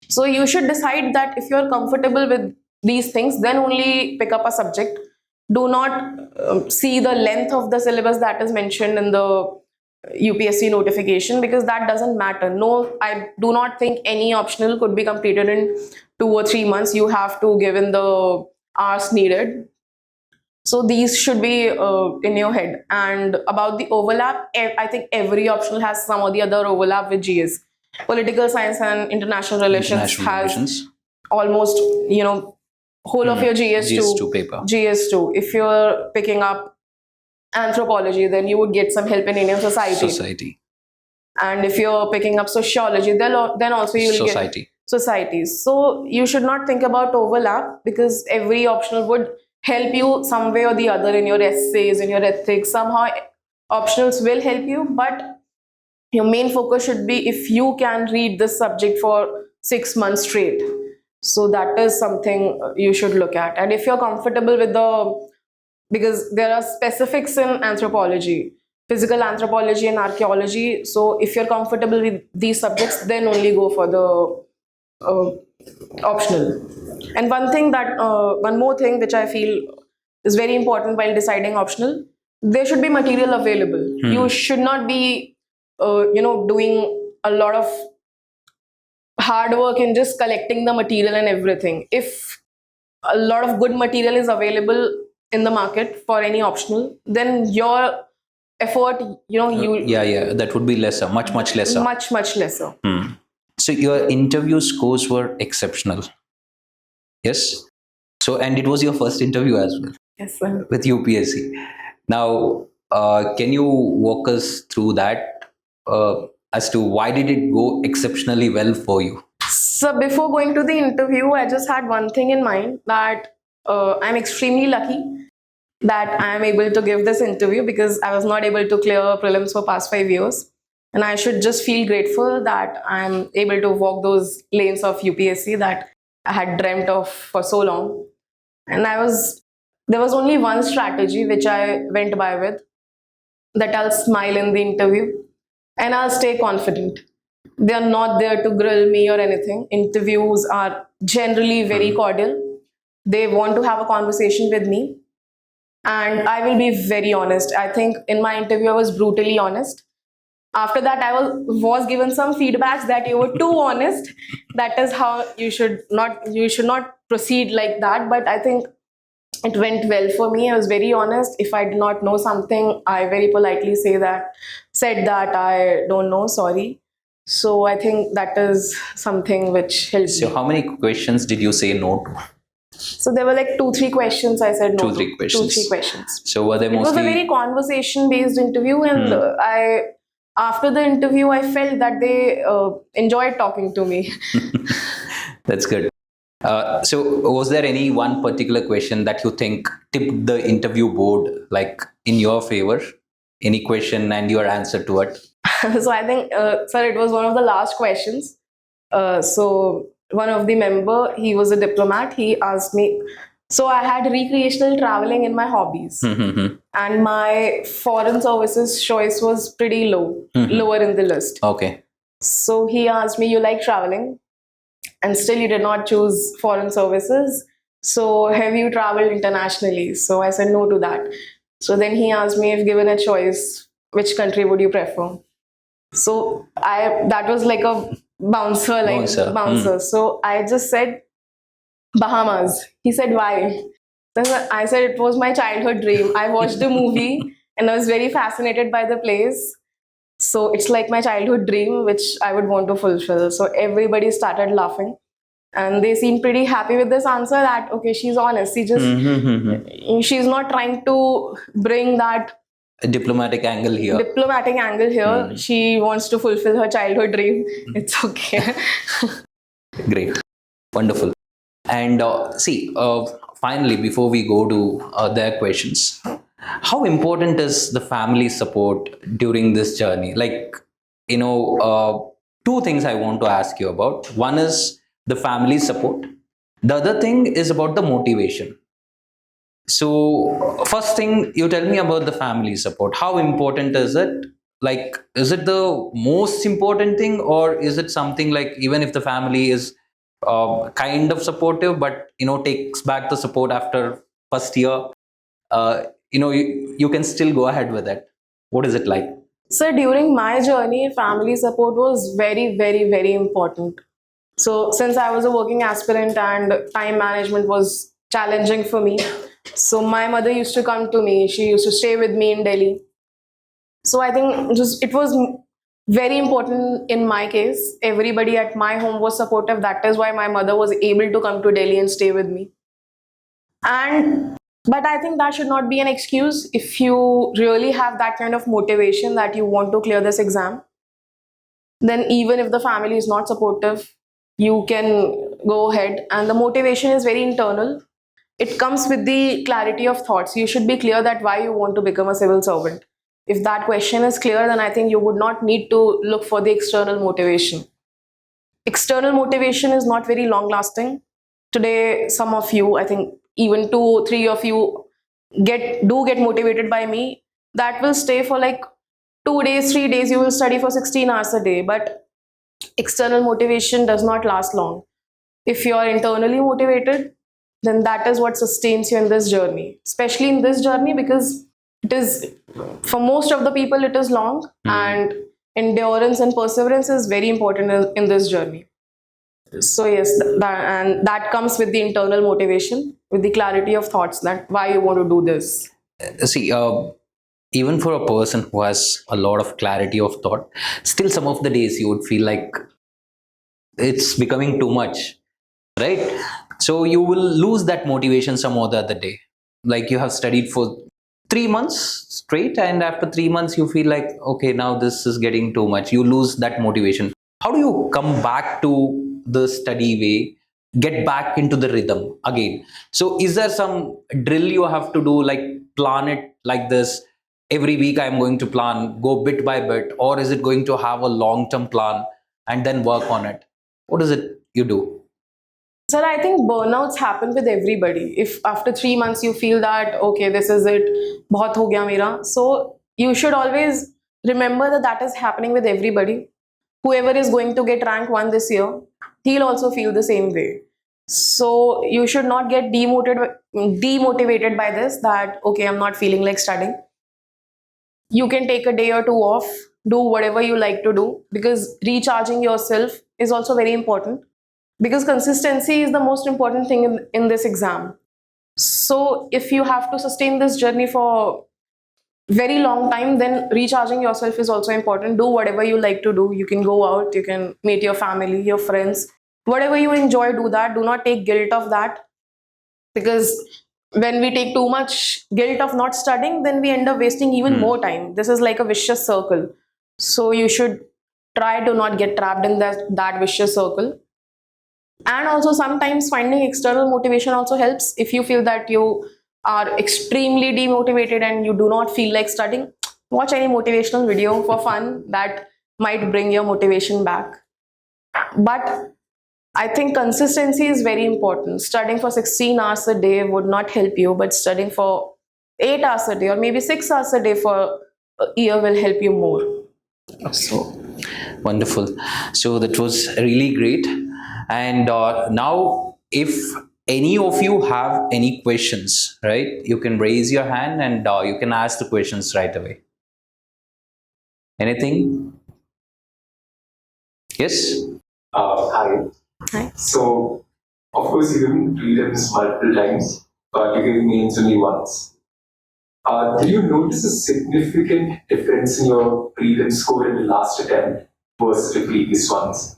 So you should decide that if you're comfortable with these things, then only pick up a subject. Do not see the length of the syllabus that is mentioned in the UPSC notification, because that doesn't matter. No, I do not think any optional could be completed in 2 or 3 months. You have to give in the hours needed. So these should be in your head. And about the overlap, I think every optional has some or the other overlap with GS. Political science and international relations has almost, whole of your GS2 paper. GS2. If you're picking up anthropology, then you would get some help in Indian society. And if you're picking up sociology, then also you will get societies. So you should not think about overlap, because every optional would help you some way or the other in your essays, in your ethics. Somehow optionals will help you, but your main focus should be if you can read this subject for 6 months straight. So that is something you should look at. And if you're comfortable with because there are specifics in anthropology, physical anthropology and archaeology. So if you're comfortable with these subjects, then only go for the optional. And one more thing which I feel is very important while deciding optional, there should be material available. You should not be, doing a lot of hard work in just collecting the material and everything. If a lot of good material is available in the market for any optional, then your effort, that would be lesser, much lesser. Much lesser. So your interview scores were exceptional. Yes. So, and it was your first interview as well. Yes, sir. With UPSC. Now, can you walk us through that as to why did it go exceptionally well for you? So before going to the interview, I just had one thing in mind, that I'm extremely lucky that I'm able to give this interview, because I was not able to clear prelims for past 5 years. And I should just feel grateful that I'm able to walk those lanes of UPSC that I had dreamt of for so long. And there was only one strategy which I went by with, that I'll smile in the interview and I'll stay confident. They are not there to grill me or anything. Interviews are generally very cordial. They want to have a conversation with me. And I will be very honest. I think in my interview, I was brutally honest. After that, I was given some feedbacks that you were too honest. That is how you should not proceed like that. But I think it went well for me. I was very honest. If I did not know something, I very politely said that I don't know, sorry. So I think that is something which helped. So how many questions did you say no to? So there were like 2-3 questions I said no to. 2-3 questions. 2-3 questions. So were they mostly... It was a very conversation-based interview, and after the interview, I felt that they enjoyed talking to me. That's good. So was there any one particular question that you think tipped the interview board, like in your favor? Any question and your answer to it? So I think, sir, it was one of the last questions. So one of the member, he was a diplomat. He asked me, so I had recreational traveling in my hobbies, and my foreign services choice was pretty lower in the list. Okay. So he asked me, you like traveling, and still you did not choose foreign services. So have you traveled internationally? So I said no to that. So then he asked me, if given a choice, which country would you prefer? So that was like a bouncer. So I just said Bahamas. He said, why? Then I said it was my childhood dream. I watched the movie and I was very fascinated by the place. So it's like my childhood dream, which I would want to fulfill. So everybody started laughing. And they seemed pretty happy with this answer, that, okay, she's honest. She's not trying to bring that diplomatic angle here. She wants to fulfill her childhood dream. It's okay. Great. Wonderful. And finally, before we go to their questions, how important is the family support during this journey? Like, two things I want to ask you about. One is the family support. The other thing is about the motivation. So, first thing, you tell me about the family support. How important is it? Like, is it the most important thing, or is it something like even if the family is kind of supportive, but takes back the support after first year, you can still go ahead with it? What is it like? So during my journey, family support was very, very, very important. So since I was a working aspirant and time management was challenging for me, so my mother used to come to me. She used to stay with me in Delhi. So I think it was very important in my case. Everybody at my home was supportive. That is why my mother was able to come to Delhi and stay with me. And but I think that should not be an excuse if you really have that kind of motivation that you want to clear this exam. Then even if the family is not supportive, you can go ahead. And the motivation is very internal. It comes with the clarity of thoughts. You should be clear that why you want to become a civil servant. If that question is clear, then I think you would not need to look for the external motivation. External motivation is not very long lasting. Today, some of you, I think even 2, 3 of you get motivated by me. That will stay for like 2 days, 3 days. You will study for 16 hours a day. But external motivation does not last long. If you are internally motivated, then that is what sustains you in this journey. Especially in this journey, because it is, for most of the people, it is long, and endurance and perseverance is very important in this journey. So yes, and that comes with the internal motivation, with the clarity of thoughts that why you want to do this. See, even for a person who has a lot of clarity of thought, still some of the days you would feel like it's becoming too much, right? So you will lose that motivation some other day. Like you have studied for 3 months straight, and after 3 months you feel like, okay, now this is getting too much. You lose that motivation. How do you come back to the study way, get back into the rhythm again? So is there some drill you have to do, like plan it like this? Every week I'm going to plan, go bit by bit, or is it going to have a long-term plan and then work on it? What is it you do? Sir, I think burnouts happen with everybody. If after 3 months you feel that, okay, this is it, bahut ho gaya mera. So you should always remember that that is happening with everybody. Whoever is going to get rank 1 this year, he'll also feel the same way. So you should not get demotivated by this, that, okay, I'm not feeling like studying. You can take a day or 2 off, do whatever you like to do, because recharging yourself is also very important. Because consistency is the most important thing in this exam. So if you have to sustain this journey for very long time, then recharging yourself is also important. Do whatever you like to do. You can go out, you can meet your family, your friends. Whatever you enjoy, do that. Do not take guilt of that. Because when we take too much guilt of not studying, then we end up wasting even more time. This is like a vicious circle. So you should try to not get trapped in that vicious circle. And also sometimes finding external motivation also helps. If you feel that you are extremely demotivated and you do not feel like studying, watch any motivational video for fun. That might bring your motivation back. But I think consistency is very important. Studying for 16 hours a day would not help you, but studying for 8 hours a day or maybe 6 hours a day for a year will help you more. So wonderful. So that was really great. And now, if any of you have any questions, right, you can raise your hand and you can ask the questions right away. Anything? Yes? Hi. Hi. So, of course, you given prelims multiple times, but you gave mains only once. Did you notice a significant difference in your prelim score in the last attempt versus the previous ones?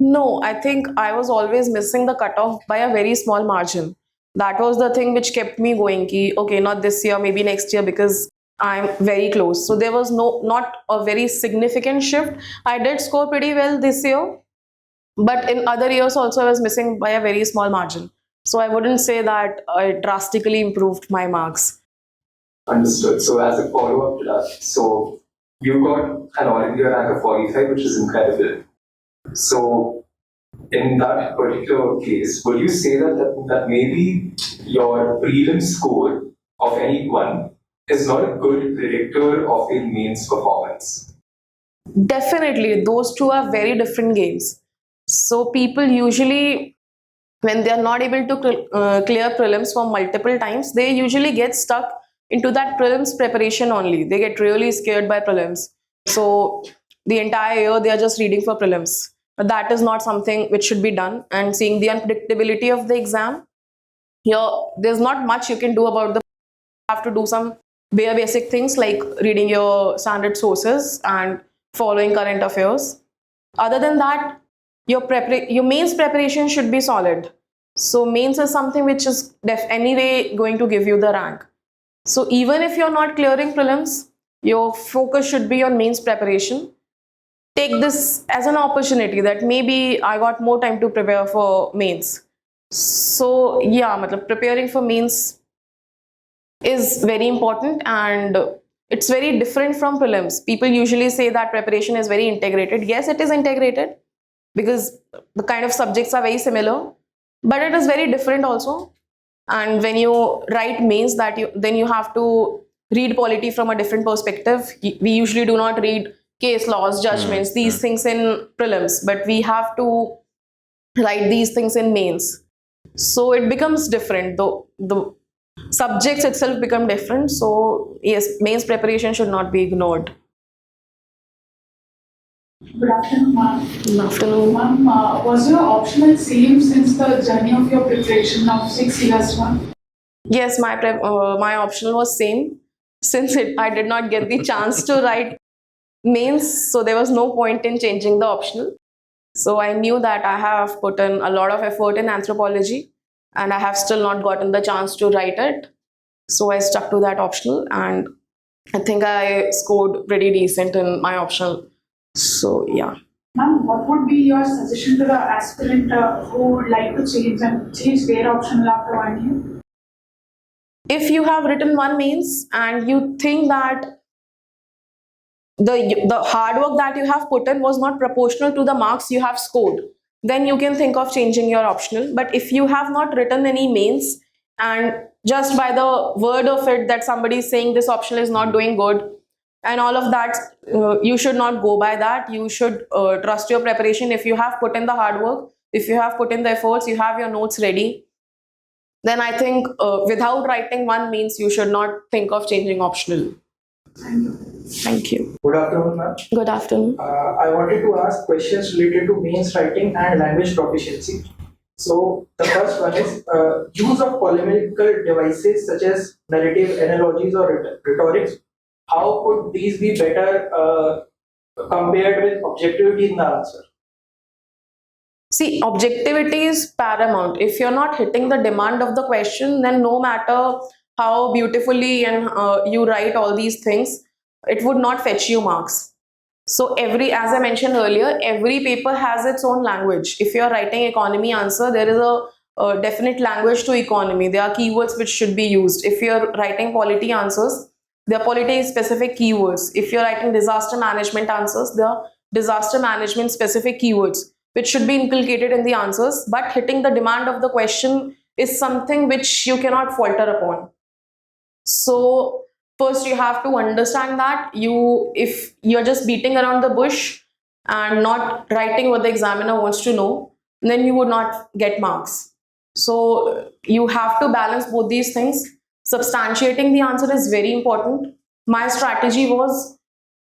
No, I think I was always missing the cutoff by a very small margin. That was the thing which kept me going. Ki, okay, not this year, maybe next year, because I'm very close. So there was not a very significant shift. I did score pretty well this year, but in other years also I was missing by a very small margin. So I wouldn't say that it drastically improved my marks. Understood. So as a follow-up to that, so you got an All India rank of 45, which is incredible. So in that particular case, would you say that maybe your prelim score of any one is not a good predictor of a mains performance? Definitely, those two are very different games. So people usually, when they are not able to clear prelims for multiple times, they usually get stuck into that prelims preparation only. They get really scared by prelims. So the entire year they are just reading for prelims. But that is not something which should be done. And seeing the unpredictability of the exam, here there's not much you can do about the. You have to do some bare basic things like reading your standard sources and following current affairs. Other than that, your mains preparation should be solid. So mains is something which is anyway going to give you the rank. So even if you're not clearing prelims, your focus should be on mains preparation. Take this as an opportunity that maybe I got more time to prepare for mains. So yeah, preparing for mains is very important, and it's very different from prelims. People usually say that preparation is very integrated. Yes, it is integrated because the kind of subjects are very similar, but it is very different also. And when you write mains, then you have to read polity from a different perspective. We usually do not read case laws, judgments, these things in prelims, but we have to write these things in mains. So it becomes different, though the subjects itself become different. So yes, mains preparation should not be ignored. Good afternoon, ma'am. Good afternoon. Ma'am, was your optional same since the journey of your preparation of 6 years, ma'am? Yes, my optional was same since I did not get the chance to write mains, so there was no point in changing the optional. So I knew that I have put in a lot of effort in anthropology and I have still not gotten the chance to write it. So I stuck to that optional, and I think I scored pretty decent in my optional. So yeah. Ma'am, what would be your suggestion to the aspirant who would like to change their optional after 1 year? If you have written one mains and you think that the hard work that you have put in was not proportional to the marks you have scored, then you can think of changing your optional. But if you have not written any mains, and just by the word of it that somebody is saying this optional is not doing good and all of that, you should not go by that. You should trust your preparation. If you have put in the hard work, if you have put in the efforts, you have your notes ready, then I think without writing one mains, you should not think of changing optional. Thank you. Thank you. Good afternoon, ma'am. Good afternoon. I wanted to ask questions related to mains writing and language proficiency. So the first one is use of polemical devices such as narrative, analogies, or rhetorics. How could these be better compared with objectivity in the answer? See, objectivity is paramount. If you're not hitting the demand of the question, then no matter how beautifully and you write all these things, it would not fetch you marks. So as I mentioned earlier, every paper has its own language. If you're writing economy answer, there is a definite language to economy. There are keywords which should be used. If you're writing polity answers, there are polity specific keywords. If you're writing disaster management answers, there are disaster management specific keywords which should be inculcated in the answers. But hitting the demand of the question is something which you cannot falter upon. So first you have to understand that if you're just beating around the bush and not writing what the examiner wants to know, then you would not get marks. So you have to balance both these things. Substantiating the answer is very important. My strategy was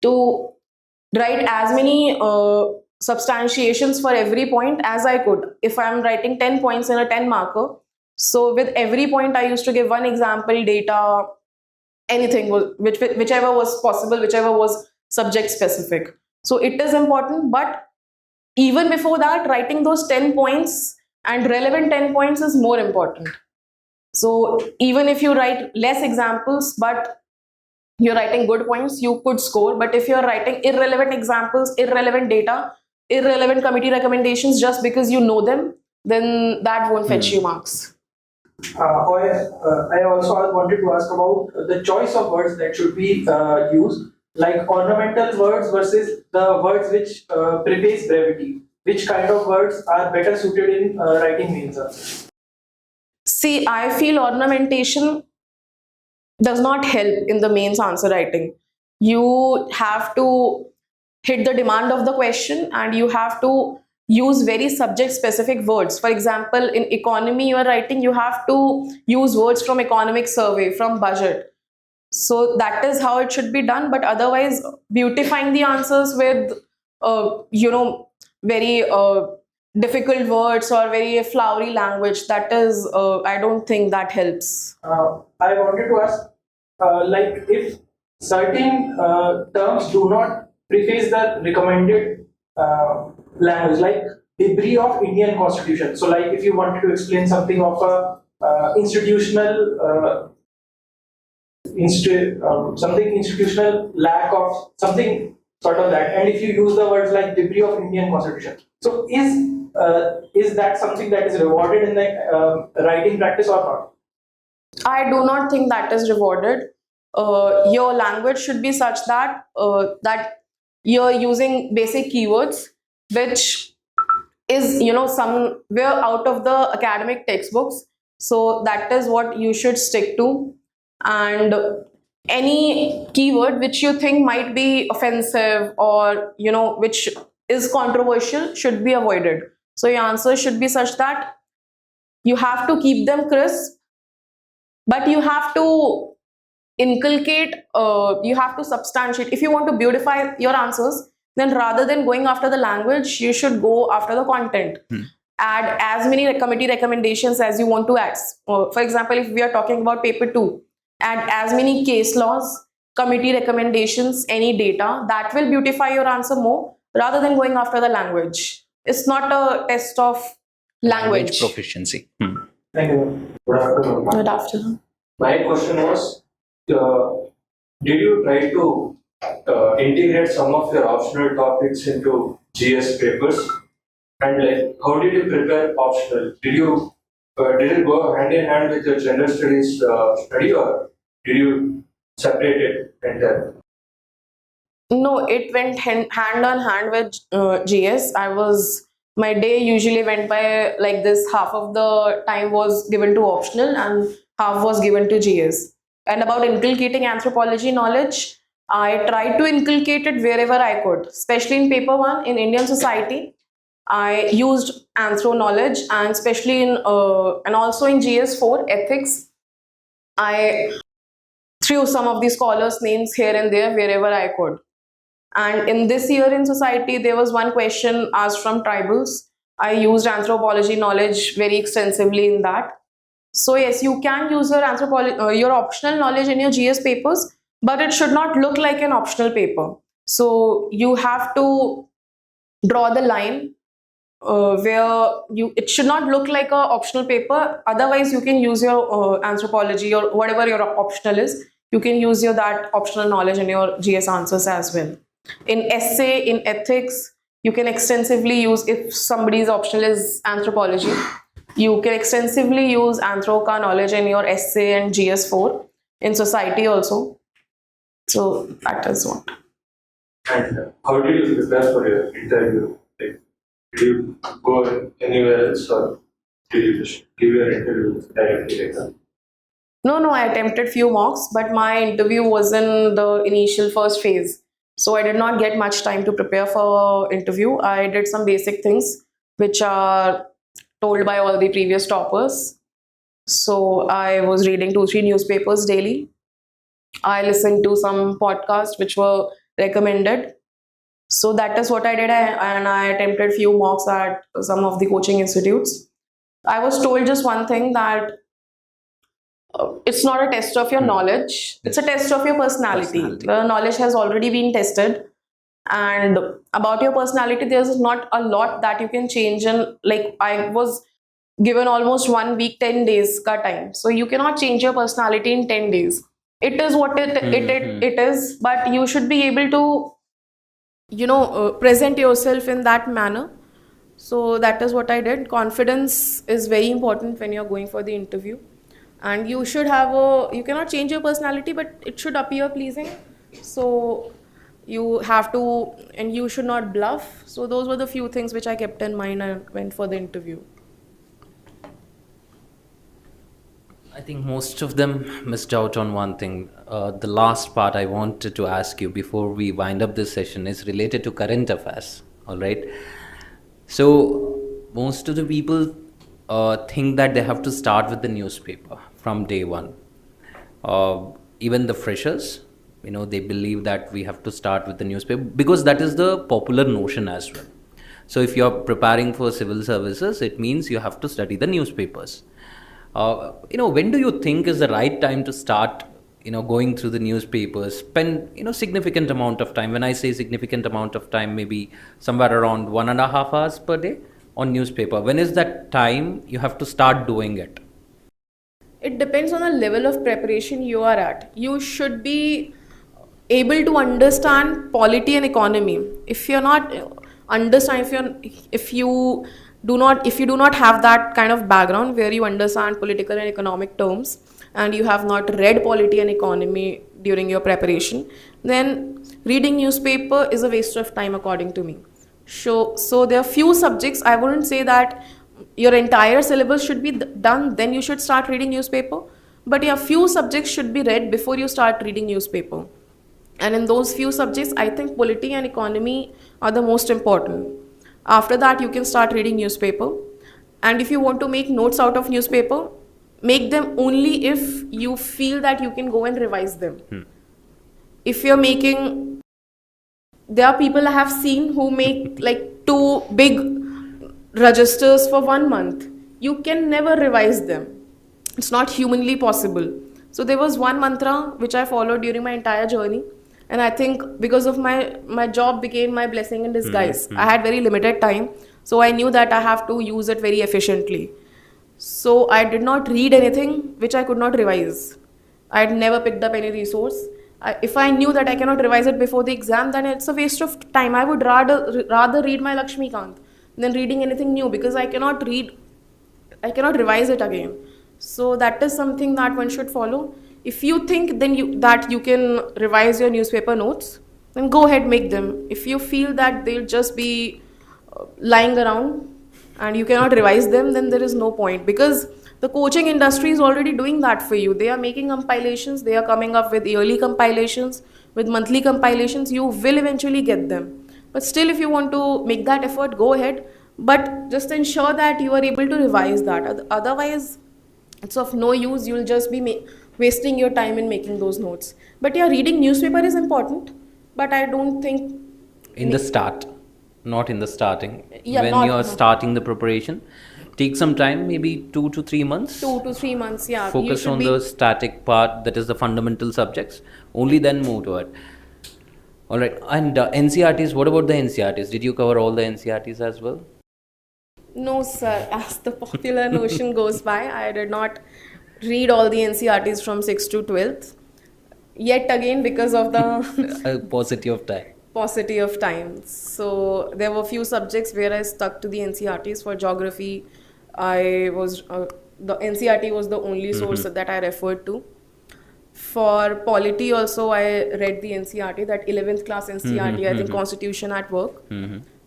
to write as many substantiations for every point as I could. If I'm writing 10 points in a 10 marker, so with every point I used to give one example, data, anything, whichever was possible, whichever was subject specific. So it is important, but even before that, writing those 10 points and relevant 10 points is more important. So even if you write less examples, but you're writing good points, you could score. But if you're writing irrelevant examples, irrelevant data, irrelevant committee recommendations just because you know them, then that won't fetch you marks. I also wanted to ask about the choice of words that should be used, like ornamental words versus the words which preface brevity. Which kind of words are better suited in writing mains answers? See, I feel ornamentation does not help in the mains answer writing. You have to hit the demand of the question and you have to use very subject specific words. For example, in economy you are writing, you have to use words from economic survey, from budget. So that is how it should be done. But otherwise, beautifying the answers with very difficult words or very flowery language, that is I don't think that helps. I wanted to ask, like if certain terms do not preface the recommended language, like debris of Indian Constitution. So, like if you wanted to explain something of a institutional, something institutional lack of something sort of that, and if you use the words like debris of Indian Constitution, so is that something that is rewarded in the writing practice or not? I do not think that is rewarded. Your language should be such that you're using basic keywords, which is somewhere out of the academic textbooks. So that is what you should stick to. And any keyword which you think might be offensive or which is controversial should be avoided. So your answer should be such that you have to keep them crisp, but you have to inculcate, you have to substantiate. If you want to beautify your answers, then rather than going after the language, you should go after the content. Add as many committee recommendations as you want to add. For example, if we are talking about paper 2, add as many case laws, committee recommendations, any data that will beautify your answer more rather than going after the language. It's not a test of language proficiency. Thank you. Good afternoon. Good afternoon. My question was, did you try to integrate some of your optional topics into GS papers? And like, how did you prepare optional? Did it go hand in hand with your gender studies study, or did you separate it entirely? No, it went hand on hand with GS. My day usually went by like this. Half of the time was given to optional and half was given to GS. And about inculcating anthropology knowledge, I tried to inculcate it wherever I could, especially in paper 1 in Indian society. I used anthro knowledge, and especially in and also in GS4 ethics, I threw some of the scholars' names here and there wherever I could. And in this year in society, there was one question asked from tribals. I used anthropology knowledge very extensively in that. So yes, you can use your optional knowledge in your GS papers, but it should not look like an optional paper. So you have to draw the line it should not look like an optional paper. Otherwise, you can use your anthropology or whatever your optional is. You can use that optional knowledge in your GS answers as well. In essay, in ethics, you can extensively use, if somebody's optional is anthropology, you can extensively use anthroca knowledge in your essay and GS4. In society also. So that is what. And how did you prepare for your interview? Like, did you go anywhere else, or did you just give your interview directly like that? No, I attempted few mocks, but my interview was in the initial first phase. So I did not get much time to prepare for interview. I did some basic things which are told by all the previous toppers. So I was reading 2-3 newspapers daily. I listened to some podcasts which were recommended. So that is what I did, and I attempted few mocks at some of the coaching institutes. I was told just one thing, that it's not a test of your knowledge, it's a test of your personality. The knowledge has already been tested, and about your personality, there's not a lot that you can change. And like, I was given almost 1 week, 10 days ka time. So you cannot change your personality in 10 days. It is what it is, but you should be able to present yourself in that manner. So that is what I did. Confidence is very important when you're going for the interview. and you should have a, you cannot change your personality, but it should appear pleasing. So you have to, and you should not bluff. So those were the few things which I kept in mind and went for the interview. I think most of them missed out on one thing. The last part I wanted to ask you before we wind up this session is related to current affairs. All right. So most of the people think that they have to start with the newspaper from day one. Even the freshers, they believe that we have to start with the newspaper because that is the popular notion as well. So if you're preparing for civil services, it means you have to study the newspapers. When do you think is the right time to start, going through the newspapers, spend, significant amount of time? When I say significant amount of time, maybe somewhere around 1.5 hours per day on newspaper. When is that time you have to start doing it? It depends on the level of preparation you are at. You should be able to understand polity and economy. If you're not if you do not have that kind of background where you understand political and economic terms, and you have not read polity and economy during your preparation, then reading newspaper is a waste of time according to me. So there are few subjects. I wouldn't say that your entire syllabus should be done, then you should start reading newspaper. But yeah, few subjects should be read before you start reading newspaper. And in those few subjects, I think polity and economy are the most important. After that, you can start reading newspaper. And if you want to make notes out of newspaper, make them only if you feel that you can go and revise them. If you're making, there are people I have seen who make like 2 big registers for 1 month. You can never revise them. It's not humanly possible. So there was one mantra which I followed during my entire journey. And I think because of my job became my blessing in disguise. I had very limited time. So I knew that I have to use it very efficiently. So I did not read anything which I could not revise. I had never picked up any resource. If I knew that I cannot revise it before the exam, then it's a waste of time. I would rather read my Lakshmikant than reading anything new, because I cannot revise it again. So that is something that one should follow. If you think that you can revise your newspaper notes, then go ahead, make them. If you feel that they'll just be lying around and you cannot revise them, then there is no point, because the coaching industry is already doing that for you. They are making compilations, they are coming up with yearly compilations, with monthly compilations. You will eventually get them. But still, if you want to make that effort, go ahead. But just ensure that you are able to revise that. Otherwise, it's of no use. You'll just be wasting your time in making those notes. But yeah, reading newspaper is important. But I don't think... In the start, not in the starting. Yeah, when you are starting the preparation, take some time, maybe 2 to 3 months. 2 to 3 months, yeah. Focus on the static part, that is the fundamental subjects. Only then move to it. All right. And NCRTs, what about the NCRTs? Did you cover all the NCRTs as well? No, sir. As the popular notion goes by, I did not read all the NCRTs from 6th to 12th. Yet again, because of the paucity of time. Paucity of time. So there were few subjects where I stuck to the NCRTs. For geography, the NCRT was the only source that I referred to. For polity also, I read the NCRT, that 11th class NCRT, I think Constitution at Work.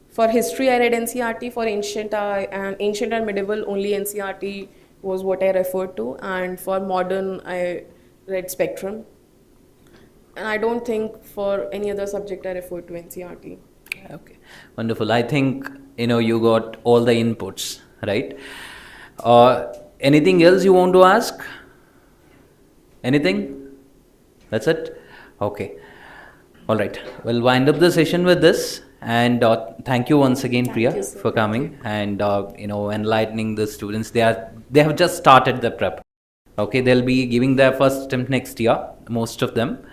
For history, I read NCRT. For ancient and medieval, only NCRT was what I referred to. And for modern, I read Spectrum. And I don't think for any other subject I referred to NCRT. Okay, wonderful. I think, you got all the inputs, right? Anything else you want to ask? Anything? That's it? Okay. All right. We'll wind up the session with this. And thank you once again, Priya, for coming and enlightening the students. They have just started the prep. Okay, they'll be giving their first attempt next year. Most of them,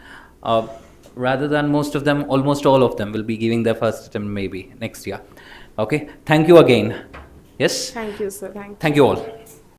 rather than most of them, almost all of them will be giving their first attempt maybe next year. Okay, thank you again. Yes. Thank you, sir. Thank you all.